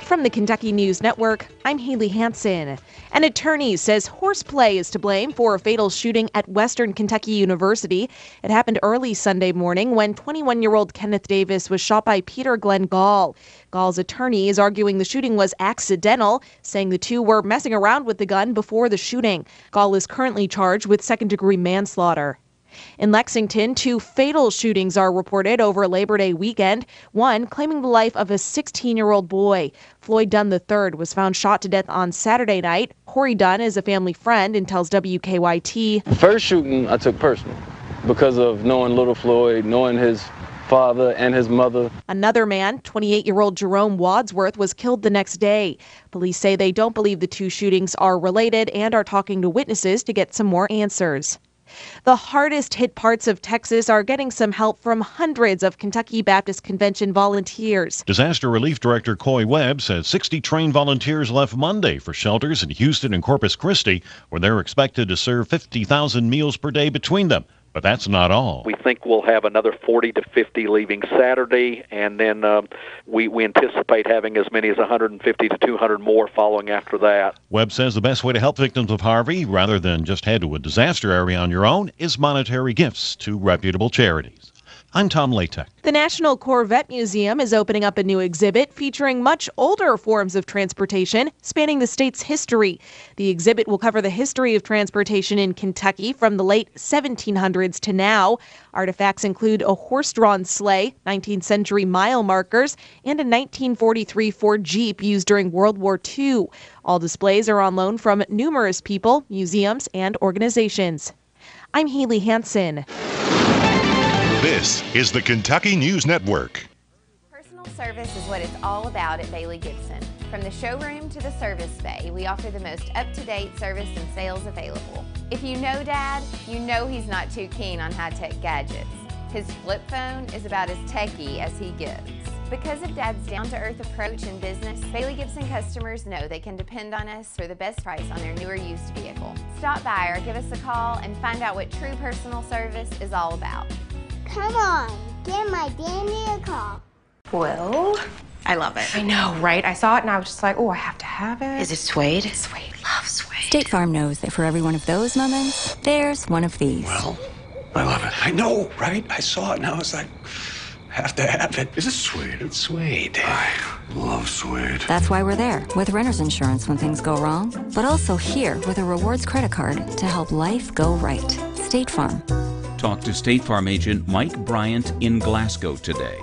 Speaker 6: From the Kentucky News Network, I'm Haley Hansen. An attorney says horseplay is to blame for a fatal shooting at Western Kentucky University. It happened early Sunday morning when 21-year-old Kenneth Davis was shot by Peter Glenn Gall. Gall's attorney is arguing the shooting was accidental, saying the two were messing around with the gun before the shooting. Gall is currently charged with second-degree manslaughter. In Lexington, 2 fatal shootings are reported over Labor Day weekend, one claiming the life of a 16-year-old boy. Floyd Dunn III was found shot to death on Saturday night. Corey Dunn is a family friend and tells WKYT.
Speaker 19: The first shooting I took personal because of knowing little Floyd, knowing his father and his mother.
Speaker 6: Another man, 28-year-old Jerome Wadsworth, was killed the next day. Police say they don't believe the 2 shootings are related and are talking to witnesses to get some more answers. The hardest hit parts of Texas are getting some help from hundreds of Kentucky Baptist Convention volunteers.
Speaker 20: Disaster Relief Director Coy Webb says 60 trained volunteers left Monday for shelters in Houston and Corpus Christi, where they're expected to serve 50,000 meals per day between them. But that's not all.
Speaker 1: We think we'll have another 40 to 50 leaving Saturday, and then we anticipate having as many as 150 to 200 more following after that.
Speaker 20: Webb says the best way to help victims of Harvey, rather than just head to a disaster area on your own, is monetary gifts to reputable charities. I'm Tom Latek.
Speaker 6: The National Corvette Museum is opening up a new exhibit featuring much older forms of transportation spanning the state's history. The exhibit will cover the history of transportation in Kentucky from the late 1700s to now. Artifacts include a horse-drawn sleigh, 19th century mile markers, and a 1943 Ford Jeep used during World War II. All displays are on loan from numerous people, museums, and organizations. I'm Haley Hansen.
Speaker 14: This is the Kentucky News Network.
Speaker 15: Personal service is what it's all about at Bailey Gibson. From the showroom to the service bay, we offer the most up-to-date service and sales available. If you know Dad, you know he's not too keen on high-tech gadgets. His flip phone is about as techy as he gets. Because of Dad's down-to-earth approach in business, Bailey Gibson customers know they can depend on us for the best price on their newer used vehicle. Stop by or give us a call and find out what true personal service is all about.
Speaker 11: Come on, give my dandy a call.
Speaker 21: Well, I love it. I know, right? I saw it and I was just like, oh, I have to have it.
Speaker 27: Is it suede?
Speaker 21: It's suede. Love suede.
Speaker 22: State Farm knows that for every one of those moments, there's one of these.
Speaker 23: Well, I love it. I know, right? I saw it and I was like, have to have it. Is it suede? It's suede. I love suede.
Speaker 22: That's why we're there with renter's insurance when things go wrong, but also here with a rewards credit card to help life go right. State Farm.
Speaker 24: Talk to State Farm agent Mike Bryant in Glasgow today.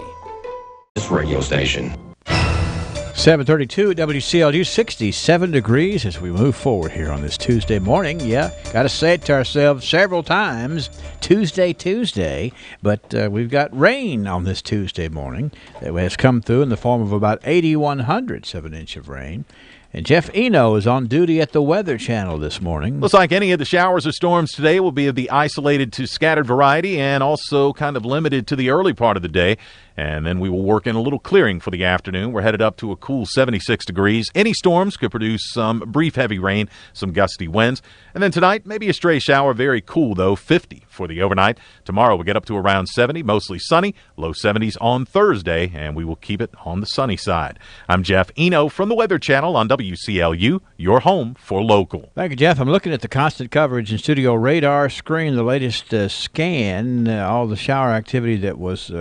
Speaker 7: This radio station.
Speaker 2: 732 WCLU, 67 degrees as we move forward here on this Tuesday morning. Yeah, got to say it to ourselves several times. Tuesday. But we've got rain on this Tuesday morning that has come through in the form of about 8,100 of an inch of rain. And Jeff Eno is on duty at the Weather Channel this morning.
Speaker 26: Looks like any of the showers or storms today will be of the isolated to scattered variety and also kind of limited to the early part of the day. And then we will work in a little clearing for the afternoon. We're headed up to a cool 76 degrees. Any storms could produce some brief heavy rain, some gusty winds. And then tonight, maybe a stray shower. Very cool, though, 50 for the overnight. Tomorrow we'll get up to around 70, mostly sunny, low 70s on Thursday, and we will keep it on the sunny side. I'm Jeff Eno from the Weather Channel on WCLU, your home for local.
Speaker 2: Thank you, Jeff. I'm looking at the constant coverage and studio radar screen, the latest scan. All the shower activity that was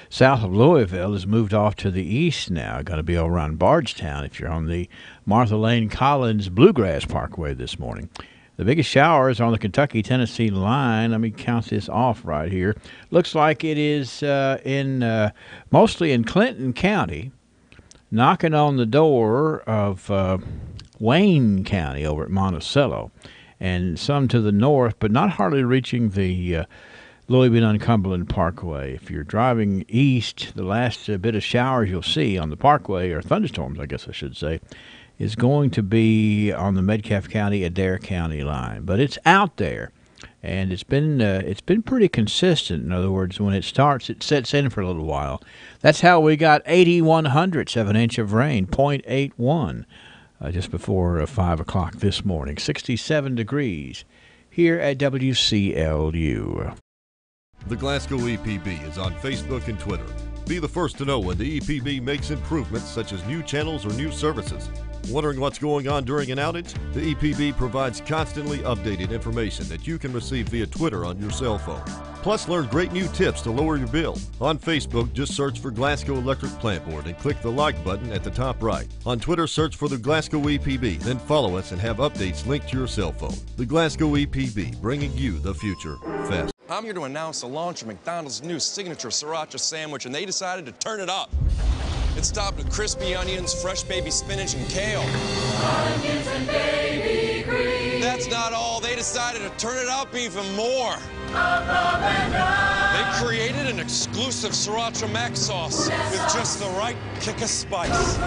Speaker 2: south of Louisville has moved off to the east now. Going to be over around Bardstown if you're on the Martha Lane Collins Bluegrass Parkway this morning. The biggest showers are on the Kentucky-Tennessee line. Let me count this off right here. Looks like it is mostly in Clinton County, knocking on the door of Wayne County over at Monticello, and some to the north, but not hardly reaching the Louisville-Cumberland Parkway. If you're driving east, the last bit of showers you'll see on the parkway, or thunderstorms, I guess I should say, is going to be on the Metcalfe County, Adair County line. But it's out there, and it's been pretty consistent. In other words, when it starts, it sets in for a little while. That's how we got 8,100 of an inch of rain, 0.81, just before 5 o'clock this morning. 67 degrees here at WCLU.
Speaker 29: The Glasgow EPB is on Facebook and Twitter. Be the first to know when the EPB makes improvements such as new channels or new services. Wondering what's going on during an outage? The EPB provides constantly updated information that you can receive via Twitter on your cell phone. Plus, learn great new tips to lower your bill. On Facebook, just search for Glasgow Electric Plant Board and click the like button at the top right. On Twitter, search for the Glasgow EPB, then follow us and have updates linked to your cell phone. The Glasgow EPB, bringing you the future fast.
Speaker 30: I'm here to announce the launch of McDonald's new signature sriracha sandwich, and they decided to turn it up. It's topped with crispy onions, fresh baby spinach, and kale. Onions and baby cream. That's not all. They decided to turn it up even more. They created an exclusive sriracha mac sauce with just the right kick of spice.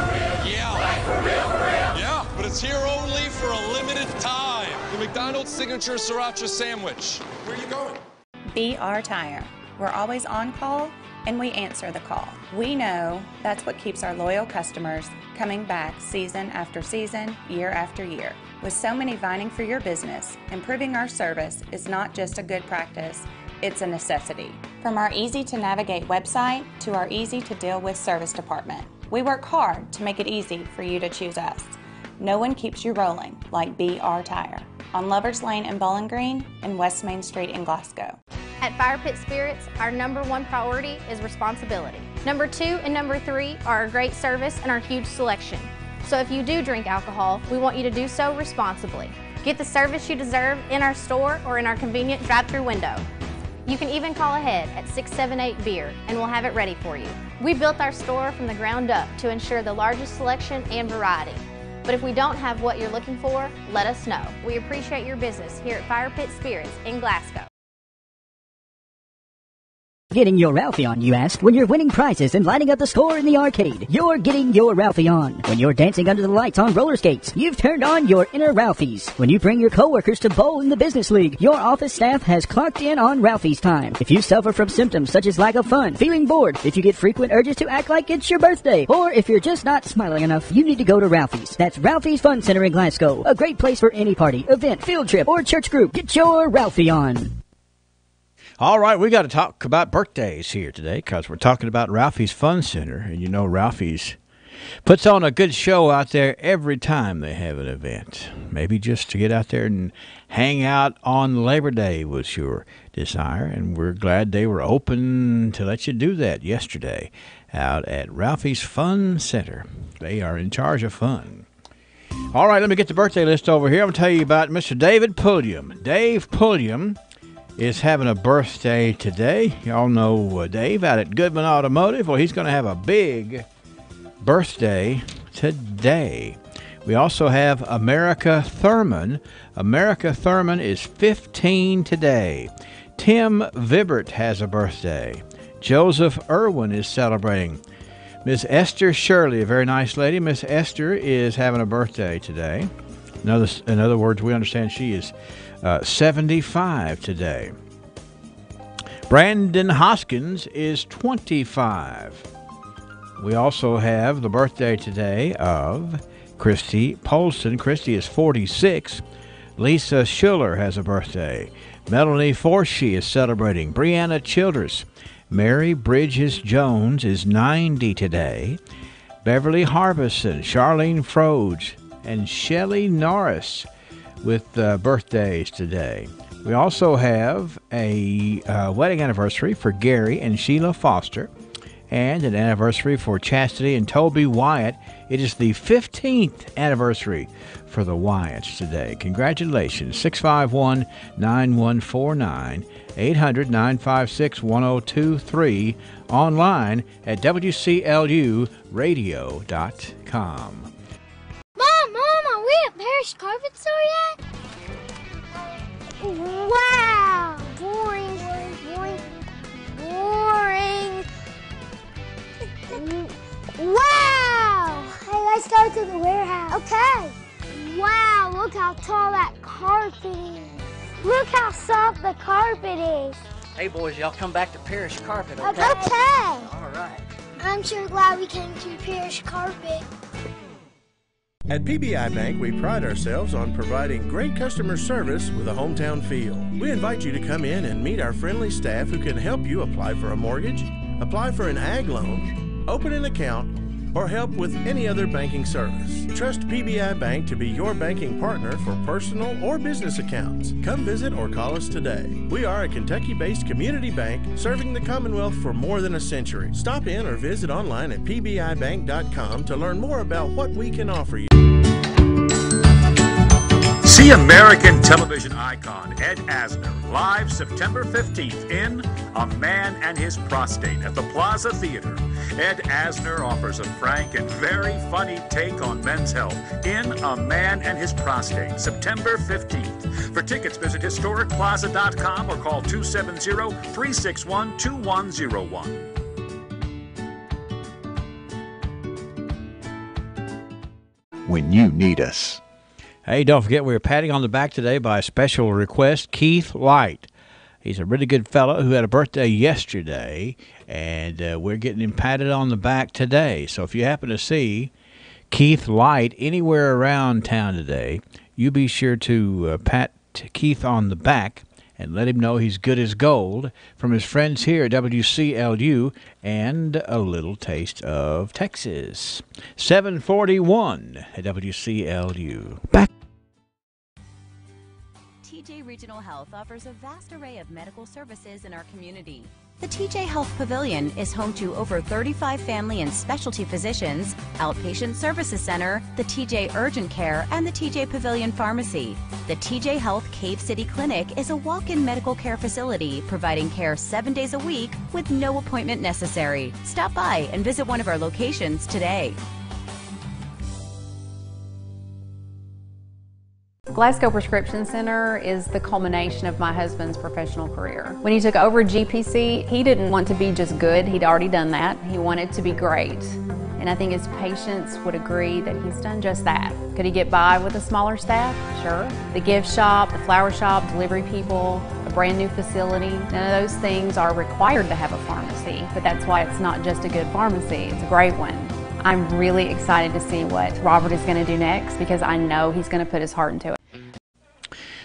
Speaker 30: Yeah, but it's here only for a limited time. The McDonald's signature sriracha sandwich. Where are you going?
Speaker 31: Be our tire. We're always on call, and we answer the call. We know that's what keeps our loyal customers coming back season after season, year after year. With so many vying for your business, improving our service is not just a good practice, it's a necessity. From our easy-to-navigate website to our easy-to-deal-with service department, we work hard to make it easy for you to choose us. No one keeps you rolling like BR Tire on Lovers Lane in Bowling Green and West Main Street in Glasgow.
Speaker 3: At Fire Pit Spirits, our #1 priority is responsibility. Number 2 and number 3 are our great service and our huge selection. So if you do drink alcohol, we want you to do so responsibly. Get the service you deserve in our store or in our convenient drive-through window. You can even call ahead at 678-BEER and we'll have it ready for you. We built our store from the ground up to ensure the largest selection and variety. But if we don't have what you're looking for, let us know. We appreciate your business here at Fire Pit Spirits in Glasgow.
Speaker 4: Getting your Ralphie on, you ask? When you're winning prizes and lighting up the score in the arcade, you're getting your Ralphie on. When you're dancing under the lights on roller skates, you've turned on your inner Ralphies. When you bring your coworkers to bowl in the business league, your office staff has clocked in on Ralphie's time. If you suffer from symptoms such as lack of fun, feeling bored, if you get frequent urges to act like it's your birthday, or if you're just not smiling enough, you need to go to Ralphie's. That's Ralphie's Fun Center in Glasgow. A great place for any party, event, field trip, or church group. Get your Ralphie on.
Speaker 2: All right, we got to talk about birthdays here today because we're talking about Ralphie's Fun Center. And you know Ralphie's puts on a good show out there every time they have an event. Maybe just to get out there and hang out on Labor Day was your desire. And we're glad they were open to let you do that yesterday out at Ralphie's Fun Center. They are in charge of fun. All right, let me get the birthday list over here. I'm going to tell you about Mr. David Pulliam. Dave Pulliam is having a birthday today. Y'all know Dave out at Goodman Automotive. Well, he's going to have a big birthday today. We also have America Thurman. America Thurman is 15 today. Tim Vibert has a birthday. Joseph Irwin is celebrating. Miss Esther Shirley, a very nice lady. Miss Esther is having a birthday today. In other words, we understand she is 75 today. Brandon Hoskins is 25. We also have the birthday today of Christy Polston. Christy is 46. Lisa Schuller has a birthday. Melanie Forshee is celebrating. Brianna Childers. Mary Bridges Jones is 90 today. Beverly Harbison, Charlene Froge, and Shelley Norris with birthdays today. We also have a wedding anniversary for Gary and Sheila Foster and an anniversary for Chastity and Toby Wyatt. It is the 15th anniversary for the Wyatts today. Congratulations. 651-9149, 800-956-1023, online at WCLUradio.com.
Speaker 11: Mom, are we at Parish Carpet Store yet? Wow! Boring. Wow! Hey, let's go to the warehouse. Okay. Wow, look how tall that carpet is. Look how soft the carpet is.
Speaker 5: Hey, boys, y'all come back to Parish Carpet, okay?
Speaker 11: Okay.
Speaker 5: All right.
Speaker 11: I'm sure glad we came to Parish Carpet.
Speaker 8: At PBI Bank, we pride ourselves on providing great customer service with a hometown feel. We invite you to come in and meet our friendly staff who can help you apply for a mortgage, apply for an ag loan, open an account, or help with any other banking service. Trust PBI Bank to be your banking partner for personal or business accounts. Come visit or call us today. We are a Kentucky-based community bank serving the Commonwealth for more than a century. Stop in or visit online at pbibank.com to learn more about what we can offer you.
Speaker 10: See American television icon Ed Asner live September 15th in A Man and His Prostate at the Plaza Theater. Ed Asner offers a frank and very funny take on men's health in A Man and His Prostate, September 15th. For tickets, visit historicplaza.com or call 270-361-2101.
Speaker 12: When you need us.
Speaker 2: Hey, don't forget we were patting on the back today by a special request, Keith Light. He's a really good fellow who had a birthday yesterday, and we're getting him patted on the back today. So if you happen to see Keith Light anywhere around town today, you be sure to pat Keith on the back and let him know he's good as gold from his friends here at WCLU and a little taste of Texas. 741 at WCLU. Back.
Speaker 1: TJ Regional Health offers a vast array of medical services in our community. The TJ Health Pavilion is home to over 35 family and specialty physicians, outpatient services center, the TJ Urgent Care, and the TJ Pavilion Pharmacy. The TJ Health Cave City Clinic is a walk-in medical care facility providing care 7 days a week with no appointment necessary. Stop by and visit one of our locations today.
Speaker 6: Glasgow Prescription Center is the culmination of my husband's professional career. When he took over GPC, he didn't want to be just good. He'd already done that. He wanted to be great. And I think his patients would agree that he's done just that. Could he get by with a smaller staff? Sure. The gift shop, the flower shop, delivery people, a brand new facility, none of those things are required to have a pharmacy, but that's why it's not just a good pharmacy, it's a great one. I'm really excited to see what Robert is going to do next because I know he's going to put his heart into it.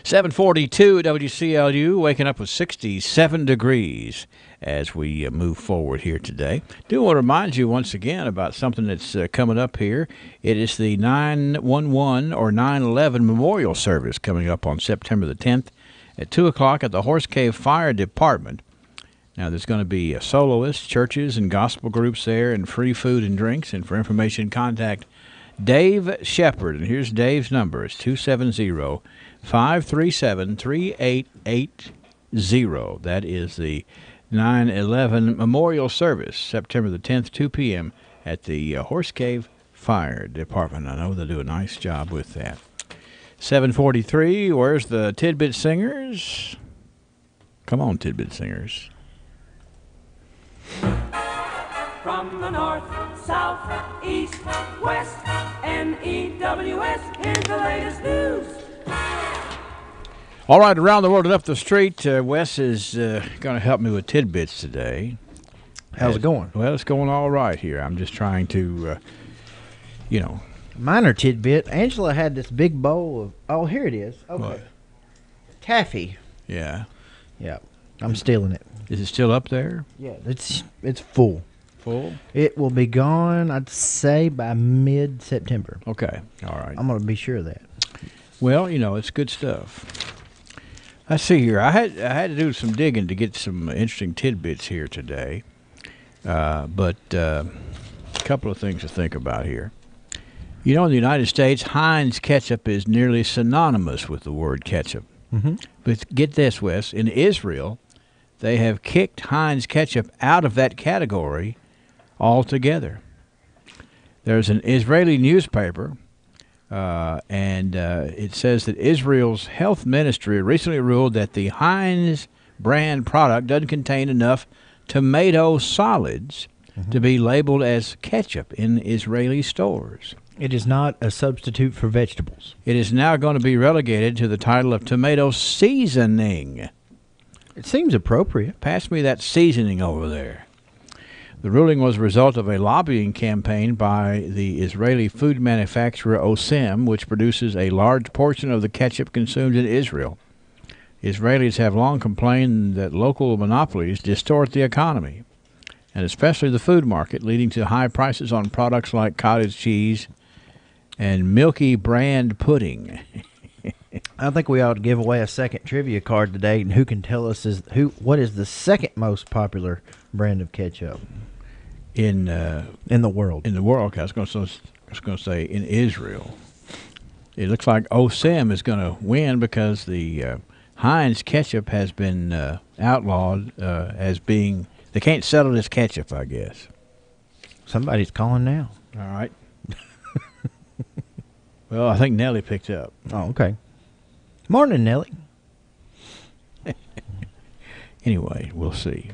Speaker 2: 742 WCLU, waking up with 67 degrees as we move forward here today. Do want to remind you once again about something that's coming up here. It is the 911 or 9/11 memorial service coming up on September the 10th at 2 o'clock at the Horse Cave Fire Department. Now, there's going to be soloists, churches, and gospel groups there, and free food and drinks. And for information, contact Dave Shepard. And here's Dave's number. It's 270-537-3880. That is the 9/11 Memorial Service, September the 10th, 2 p.m. at the Horse Cave Fire Department. I know they'll do a nice job with that. 743, where's the Tidbit Singers? Come on, Tidbit Singers.
Speaker 9: From the north, south, east, west, NEWS, here's the latest news.
Speaker 2: All right, around the world and up the street, Wes is going to help me with tidbits today.
Speaker 13: How's it going?
Speaker 2: Well, it's going all right here. I'm just trying to,
Speaker 13: Minor tidbit. Angela had this big bowl of, oh, here it is. Okay.
Speaker 2: What?
Speaker 13: Taffy.
Speaker 2: Yeah.
Speaker 13: Yeah. I'm stealing it.
Speaker 2: Is it still up there?
Speaker 13: Yeah, it's full.
Speaker 2: Full?
Speaker 13: It will be gone, I'd say, by mid-September.
Speaker 2: Okay. All right.
Speaker 13: I'm going to be sure of that.
Speaker 2: Well, it's good stuff. Let's see here. I had to do some digging to get some interesting tidbits here today. But a couple of things to think about here. In the United States, Heinz ketchup is nearly synonymous with the word ketchup.
Speaker 13: Mm-hmm.
Speaker 2: But get this, Wes. In Israel, they have kicked Heinz ketchup out of that category altogether. There's an Israeli newspaper, and it says that Israel's health ministry recently ruled that the Heinz brand product doesn't contain enough tomato solids to be labeled as ketchup in Israeli stores.
Speaker 13: It is not a substitute for vegetables.
Speaker 2: It is now going to be relegated to the title of tomato seasoning.
Speaker 13: It seems appropriate.
Speaker 2: Pass me that seasoning over there. The ruling was a result of a lobbying campaign by the Israeli food manufacturer Osem, which produces a large portion of the ketchup consumed in Israel. Israelis have long complained that local monopolies distort the economy, and especially the food market, leading to high prices on products like cottage cheese and Milky brand pudding.
Speaker 13: I think we ought to give away a second trivia card today, and who can tell us what is the second most popular brand of ketchup
Speaker 2: in the
Speaker 13: world?
Speaker 2: In the world, okay, I was going to say in Israel. It looks like Osem is going to win because the Heinz ketchup has been outlawed as being. They can't sell it as ketchup, I guess.
Speaker 13: Somebody's calling now.
Speaker 2: All right. Well, I think Nellie picked up.
Speaker 13: Oh, okay. Morning, Nellie.
Speaker 2: Anyway, we'll see.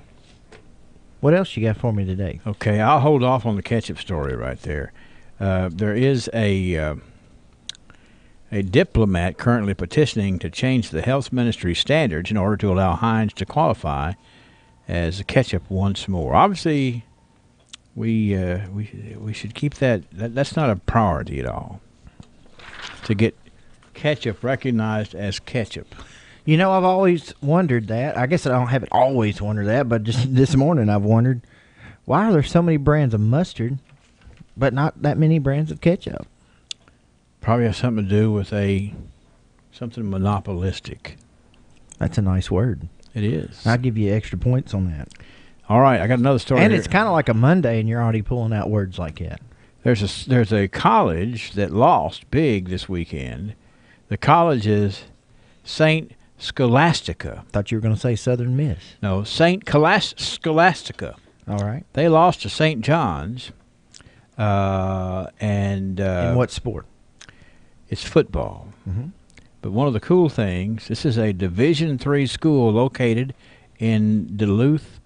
Speaker 13: What else you got for me today?
Speaker 2: Okay, I'll hold off on the ketchup story right there. There is a diplomat currently petitioning to change the health ministry standards in order to allow Heinz to qualify as ketchup once more. Obviously, we should keep that. That's not a priority at all. To get ketchup recognized as ketchup.
Speaker 13: You know, I've always wondered that. I guess I haven't always wondered that, but just this morning I've wondered, why are there so many brands of mustard, but not that many brands of ketchup?
Speaker 2: Probably has something to do with something monopolistic.
Speaker 13: That's a nice word.
Speaker 2: It is.
Speaker 13: I'll give you extra points on that.
Speaker 2: All right, I got another story.
Speaker 13: And
Speaker 2: here.
Speaker 13: it's kind of like a Monday, and you're already pulling out words like that.
Speaker 2: There's a college that lost big this weekend. The college is St. Scholastica.
Speaker 13: Thought you were going to say Southern Miss.
Speaker 2: No, St. Scholastica.
Speaker 13: All right.
Speaker 2: They lost to St. John's. In
Speaker 13: what sport?
Speaker 2: It's football.
Speaker 13: Mm-hmm.
Speaker 2: But one of the cool things, this is a Division III school located in Duluth,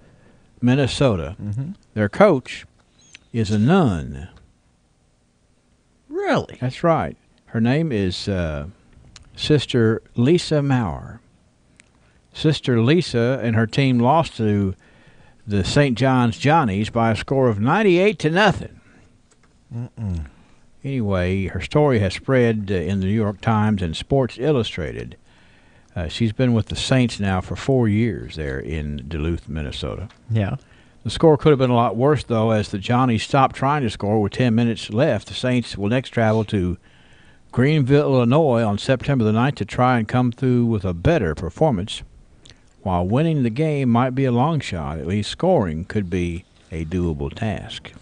Speaker 2: Minnesota.
Speaker 13: Mm-hmm.
Speaker 2: Their coach is a nun.
Speaker 13: Really?
Speaker 2: That's right. Her name is Sister Lisa Maurer. Sister Lisa and her team lost to the St. John's Johnnies by a score of 98-0. Anyway, her story has spread in the New York Times and Sports Illustrated. She's been with the Saints now for 4 years there in Duluth, Minnesota.
Speaker 13: Yeah.
Speaker 2: The score could have been a lot worse, though, as the Johnnies stopped trying to score with 10 minutes left. The Saints will next travel to Greenville, Illinois on September the 9th to try and come through with a better performance. While winning the game might be a long shot, at least scoring could be a doable task.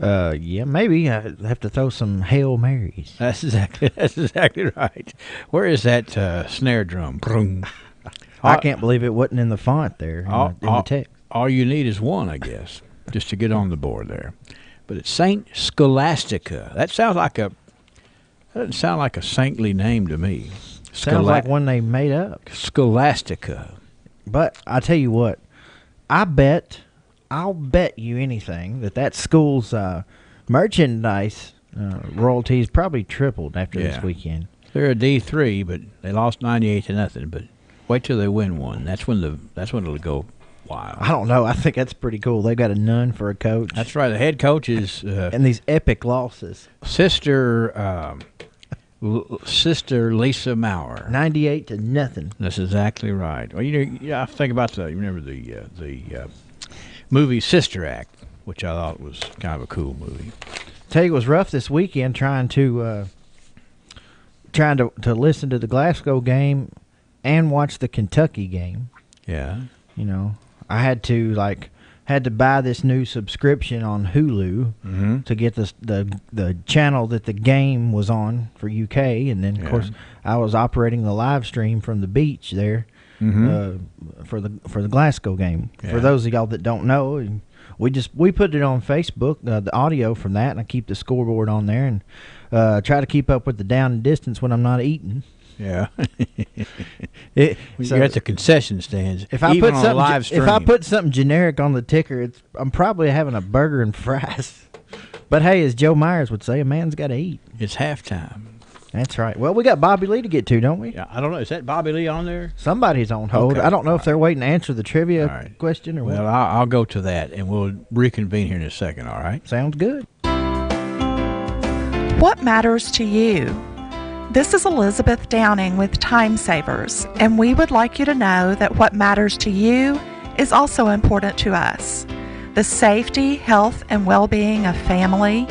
Speaker 13: Yeah, maybe I have to throw some Hail Marys.
Speaker 2: That's exactly right. Where is that snare drum?
Speaker 13: I can't believe it wasn't in the font there in the text.
Speaker 2: All you need is one, I guess, just to get on the board there. But it's St. Scholastica. That doesn't sound like a saintly name to me.
Speaker 13: Sounds like one they made up.
Speaker 2: Scholastica.
Speaker 13: But I tell you what, I'll bet you anything that school's merchandise royalties probably tripled after this weekend.
Speaker 2: They're a D3, but they lost 98-0. But wait till they win one. That's when it'll go wild.
Speaker 13: I don't know. I think that's pretty cool. They got a nun for a coach.
Speaker 2: That's right. The head coach is
Speaker 13: and these epic losses.
Speaker 2: Sister Lisa Maurer.
Speaker 13: 98-0.
Speaker 2: That's exactly right. Well, I think about you remember the movie Sister Act, which I thought was kind of a cool movie.
Speaker 13: Tell you, it was rough this weekend trying to listen to the Glasgow game and watch the Kentucky game.
Speaker 2: Yeah.
Speaker 13: You know, I had to buy this new subscription on Hulu to get the channel that the game was on for UK, and then of course I was operating the live stream from the beach there for the Glasgow game.
Speaker 2: Yeah.
Speaker 13: For those of y'all that don't know, we put it on Facebook, the audio from that, and I keep the scoreboard on there and try to keep up with the down and distance when I'm not eating.
Speaker 2: Yeah. You're at the concession stands.
Speaker 13: If I put something generic on the ticker, I'm probably having a burger and fries. But hey, as Joe Myers would say, a man's got to eat.
Speaker 2: It's halftime.
Speaker 13: That's right. Well, we got Bobby Lee to get to, don't we?
Speaker 2: Yeah, I don't know. Is that Bobby Lee on there?
Speaker 13: Somebody's on hold.
Speaker 2: Okay.
Speaker 13: I don't know if they're waiting to answer the trivia question or what.
Speaker 2: Well, I'll go to that, and we'll reconvene here in a second, all right?
Speaker 13: Sounds good.
Speaker 14: What matters to you? This is Elizabeth Downing with Time Savers, and we would like you to know that what matters to you is also important to us. The safety, health, and well-being of family,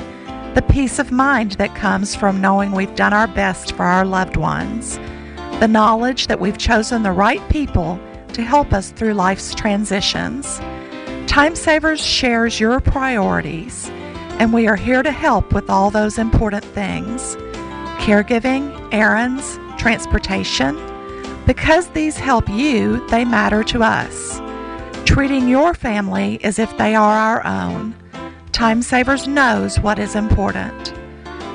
Speaker 14: the peace of mind that comes from knowing we've done our best for our loved ones, the knowledge that we've chosen the right people to help us through life's transitions. Time Savers shares your priorities, and we are here to help with all those important things. Caregiving, errands, transportation. Because these help you, they matter to us. Treating your family as if they are our own. Time Savers knows what is important.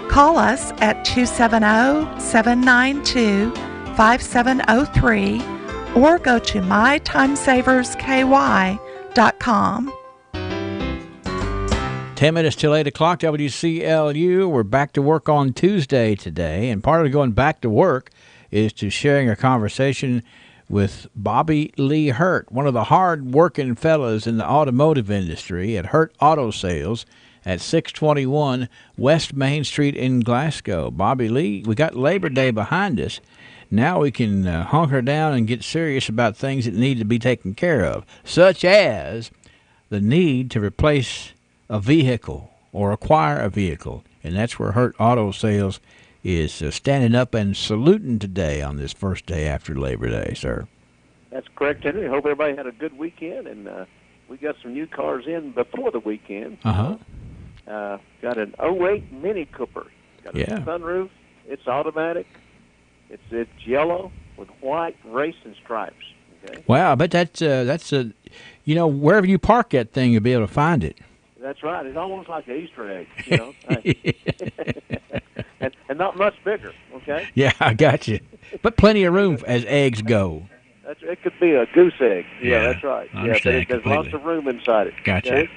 Speaker 14: Call us at 270-792-5703 or go to mytimesaversky.com.
Speaker 2: 10 minutes till 8 o'clock, WCLU. We're back to work on Tuesday today, and part of going back to work is to sharing a conversation with Bobby Lee Hurt, one of the hard-working fellas in the automotive industry at Hurt Auto Sales at 621 West Main Street in Glasgow. Bobby Lee, we got Labor Day behind us. Now we can hunker down and get serious about things that need to be taken care of, such as the need to replace a vehicle or acquire a vehicle. And that's where Hurt Auto Sales is standing up and saluting today on this first day after Labor Day, sir.
Speaker 15: That's correct, Henry. Hope everybody had a good weekend, and we got some new cars in before the weekend.
Speaker 2: Uh-huh.
Speaker 15: Got an 08 Mini Cooper. Got a sunroof. It's automatic. It's yellow with white racing stripes. Okay.
Speaker 2: Wow, I bet that's a, wherever you park that thing, you'll be able to find it.
Speaker 15: That's right. It's almost like an Easter egg, and not much bigger. Okay.
Speaker 2: Yeah, I got you. But plenty of room as eggs go.
Speaker 15: It could be a goose egg.
Speaker 2: Yeah,
Speaker 15: that's right.
Speaker 2: I understand
Speaker 15: There's lots of room inside it.
Speaker 2: Gotcha.
Speaker 15: Okay?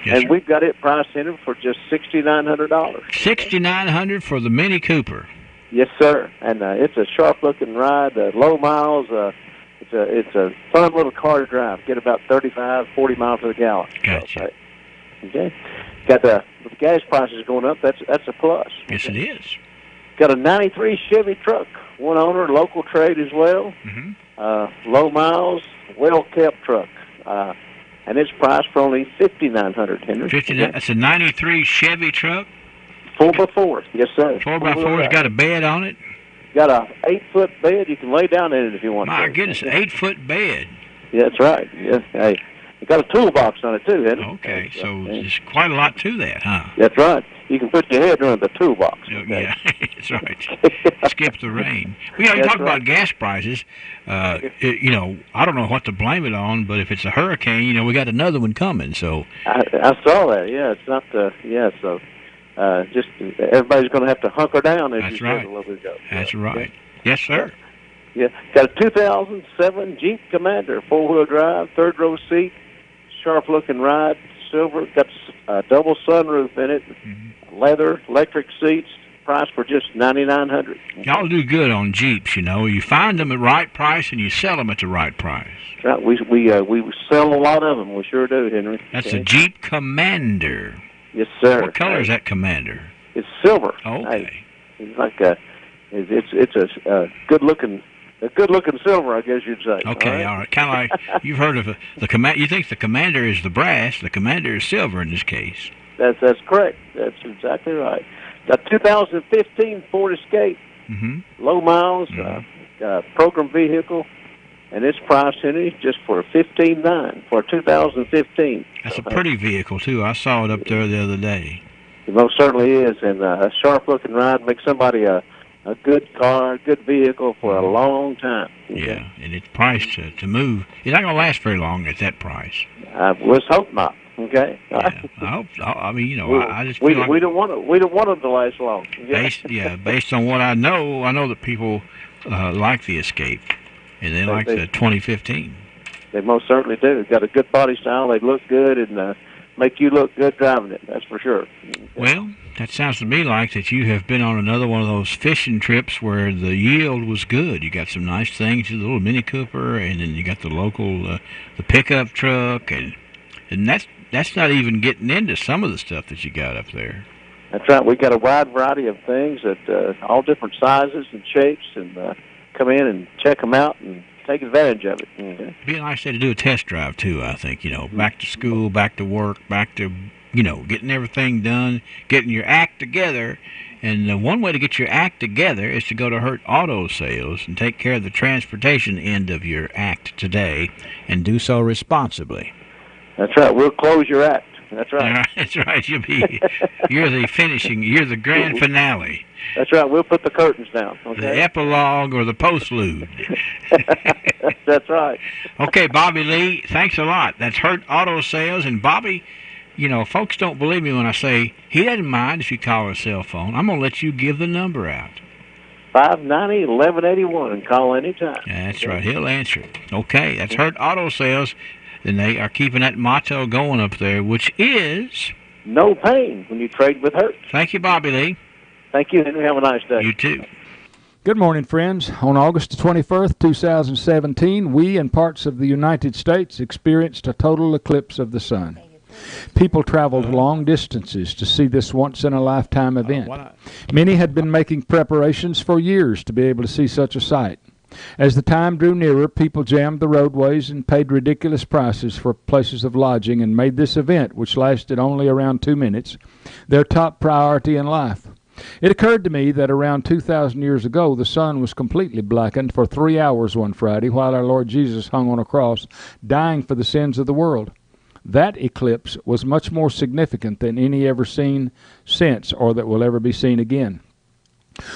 Speaker 2: Yes,
Speaker 15: and we've got it priced in it for just $6,900.
Speaker 2: $6,900 for the Mini Cooper.
Speaker 15: Yes, sir. And it's a sharp-looking ride. Low miles. It's a fun little car to drive. Get about 35, 40 miles per gallon.
Speaker 2: Gotcha.
Speaker 15: Okay. Got the gas prices going up. That's a plus.
Speaker 2: Yes, it is.
Speaker 15: Got a '93 Chevy truck, one owner, local trade as well.
Speaker 2: Mm-hmm.
Speaker 15: Low miles, well-kept truck. And it's priced for only $5,900, Henry.
Speaker 2: That's a '93 Chevy truck?
Speaker 15: 4x4, yes, sir.
Speaker 2: 4x4 has got a bed on it?
Speaker 15: Got a 8-foot bed. You can lay down in it if you want to.
Speaker 2: My goodness, an 8-foot bed.
Speaker 15: Yeah, that's right. Yes. Hey, it got a toolbox on it, too, Henry.
Speaker 2: Okay, so there's quite a lot to that, huh?
Speaker 15: That's right. You can put your head around the toolbox. Okay?
Speaker 2: Yeah, that's right. Skip the rain. Well, you talk about gas prices. I don't know what to blame it on, but if it's a hurricane, we got another one coming. So
Speaker 15: I saw that. Yeah, it's not the So just everybody's going to have to hunker down, as you said a little bit ago.
Speaker 2: That's right. Yes, sir.
Speaker 15: Yeah, got a 2007 Jeep Commander, 4-wheel drive, third row seat, sharp-looking ride, silver, got a double sunroof in it, leather, electric seats, price for just $9,900.
Speaker 2: Y'all do good on Jeeps, You find them at the right price and you sell them at the right price.
Speaker 15: Right. We sell a lot of them. We sure do, Henry.
Speaker 2: That's a Jeep Commander.
Speaker 15: Yes, sir.
Speaker 2: What color is that Commander?
Speaker 15: It's silver.
Speaker 2: Okay.
Speaker 15: It's like it's a good-looking silver, I guess you'd say.
Speaker 2: Okay, all right. Kind of like you've heard of the Commander. You think the Commander is the brass. The Commander is silver in this case.
Speaker 15: That's correct. That's exactly right. Got 2015 Ford Escape.
Speaker 2: Mm-hmm.
Speaker 15: Low miles, program vehicle, and it's priced, Henry, just for $15,900 for 2015.
Speaker 2: That's a pretty vehicle, too. I saw it up there the other day.
Speaker 15: It most certainly is, and a sharp-looking ride makes somebody a good car, a good vehicle for a long time. Okay?
Speaker 2: Yeah, and it's priced to move. It's not going to last very long at that price.
Speaker 15: Let's hope not. Okay.
Speaker 2: Yeah, I hope. I mean, I just
Speaker 15: we
Speaker 2: feel like
Speaker 15: we don't want them to last long.
Speaker 2: Yeah. Based on what I know that people like the Escape, and they like the 2015.
Speaker 15: They most certainly do. Got a good body style. They look good and make you look good driving it. That's for sure. Okay.
Speaker 2: Well, that sounds to me like that you have been on another one of those fishing trips where the yield was good. You got some nice things, the little Mini Cooper, and then you got the local the pickup truck, and that's not even getting into some of the stuff that you got up there.
Speaker 15: That's right. We got a wide variety of things at all different sizes and shapes, and come in and check them out and take advantage of it. Okay.
Speaker 2: It'd be a nice day to do a test drive too. I think back to school, back to work, back to getting everything done, getting your act together. And one way to get your act together is to go to Hurt Auto Sales and take care of the transportation end of your act today, and do so responsibly.
Speaker 15: That's right. We'll close your act. That's right.
Speaker 2: That's right. You're the grand finale.
Speaker 15: That's right. We'll put the curtains down. Okay?
Speaker 2: The epilogue or the postlude.
Speaker 15: That's right.
Speaker 2: Okay, Bobby Lee, thanks a lot. That's Hurt Auto Sales. And Bobby, folks don't believe me when I say he doesn't mind if you call his cell phone. I'm going to let you give the number out.
Speaker 15: 590-1181 and call anytime.
Speaker 2: That's right. He'll answer it. Okay, that's Hurt Auto Sales. And they are keeping that motto going up there, which is...
Speaker 15: no pain when you trade with Hurt.
Speaker 2: Thank you, Bobby Lee.
Speaker 15: Thank you, Henry. Have a nice day.
Speaker 2: You too.
Speaker 16: Good morning, friends. On August 21st, 2017, we and parts of the United States experienced a total eclipse of the sun. People traveled long distances to see this once-in-a-lifetime event. Many had been making preparations for years to be able to see such a sight. As the time drew nearer, people jammed the roadways and paid ridiculous prices for places of lodging and made this event, which lasted only around 2 minutes, their top priority in life. It occurred to me that around 2,000 years ago, the sun was completely blackened for 3 hours one Friday while our Lord Jesus hung on a cross, dying for the sins of the world. That eclipse was much more significant than any ever seen since or that will ever be seen again.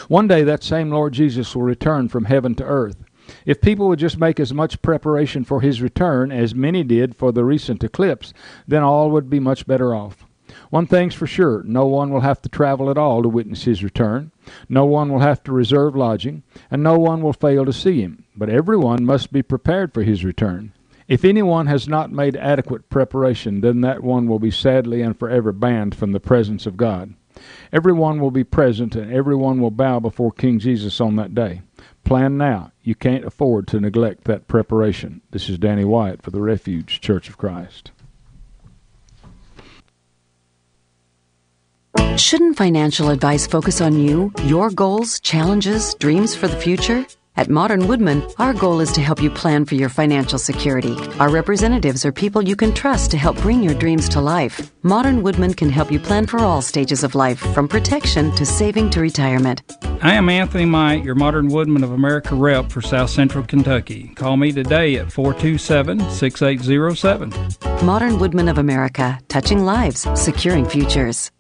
Speaker 16: One day that same Lord Jesus will return from heaven to earth. If people would just make as much preparation for his return as many did for the recent eclipse, then all would be much better off. One thing's for sure, no one will have to travel at all to witness his return. No one will have to reserve lodging, and no one will fail to see him. But everyone must be prepared for his return. If anyone has not made adequate preparation, then that one will be sadly and forever banned from the presence of God. Everyone will be present, and everyone will bow before King Jesus on that day. Plan now. You can't afford to neglect that preparation. This is Danny Wyatt for the Refuge Church of Christ.
Speaker 17: Shouldn't financial advice focus on you, your goals, challenges, dreams for the future? At Modern Woodman, our goal is to help you plan for your financial security. Our representatives are people you can trust to help bring your dreams to life. Modern Woodman can help you plan for all stages of life, from protection to saving to retirement.
Speaker 18: I am Anthony Might, your Modern Woodman of America rep for South Central Kentucky. Call me today at 427-6807.
Speaker 17: Modern Woodman of America, touching lives, securing futures.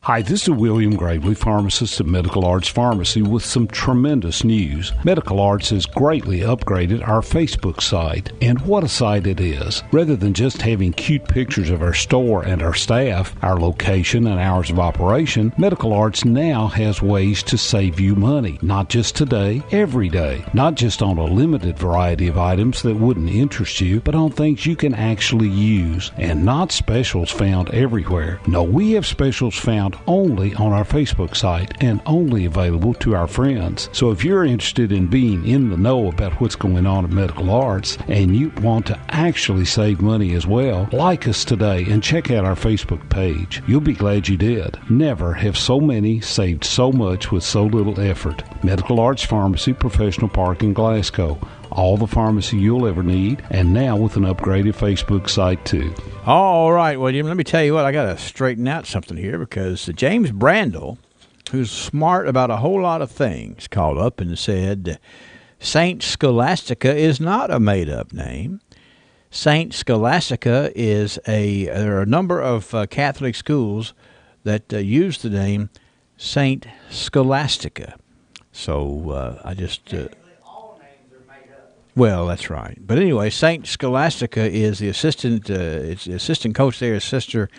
Speaker 19: Hi, this is William Gravely, pharmacist at Medical Arts Pharmacy, with some tremendous news. Medical Arts has greatly upgraded our Facebook site, and what a site it is. Rather than just having cute pictures of our store and our staff, our location and hours of operation, Medical Arts now has ways to save you money, not just today, every day. Not just on a limited variety of items that wouldn't interest you, but on things you can actually use, and not specials found everywhere. No, we have specials found only on our Facebook site and only available to our friends. So if you're interested in being in the know about what's going on at Medical Arts and you want to actually save money as well, like us today and check out our Facebook page. You'll be glad you did. Never have so many saved so much with so little effort. Medical Arts Pharmacy, Professional Park in Glasgow. All the pharmacy you'll ever need, and now with an upgraded Facebook site too.
Speaker 2: All right, William, let me tell you what, I got to straighten out something here because James Brandel, who's smart about a whole lot of things, called up and said Saint Scholastica is not a made-up name. Saint Scholastica is there are a number of Catholic schools that use the name Saint Scholastica. So I just... Well, that's right. But anyway, Saint Scholastica is the assistant coach there, Sister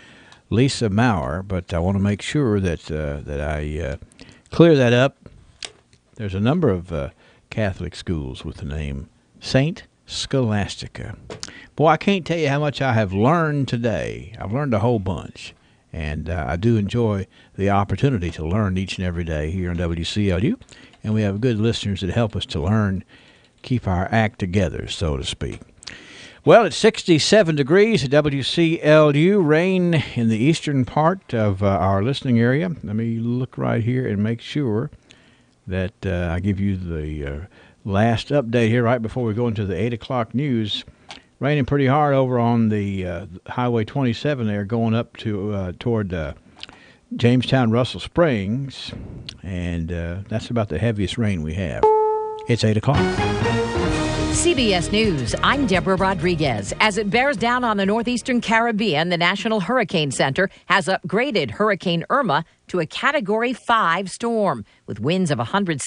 Speaker 2: Lisa Maurer. But I want to make sure that I clear that up. There's a number of Catholic schools with the name Saint Scholastica. Boy, I can't tell you how much I have learned today. I've learned a whole bunch. And I do enjoy the opportunity to learn each and every day here on WCLU. And we have good listeners that help us to learn, keep our act together, so to speak. Well, it's 67 degrees at WCLU. Rain in the eastern part of our listening area. Let me look right here and make sure that I give you the last update here right before we go into the 8 o'clock news. Raining pretty hard over on the Highway 27 there, going up to toward Jamestown, Russell Springs. And that's about the heaviest rain we have. It's 8 o'clock.
Speaker 20: CBS News, I'm Deborah Rodriguez. As it bears down on the northeastern Caribbean, the National Hurricane Center has upgraded Hurricane Irma to a Category 5 storm with winds of 107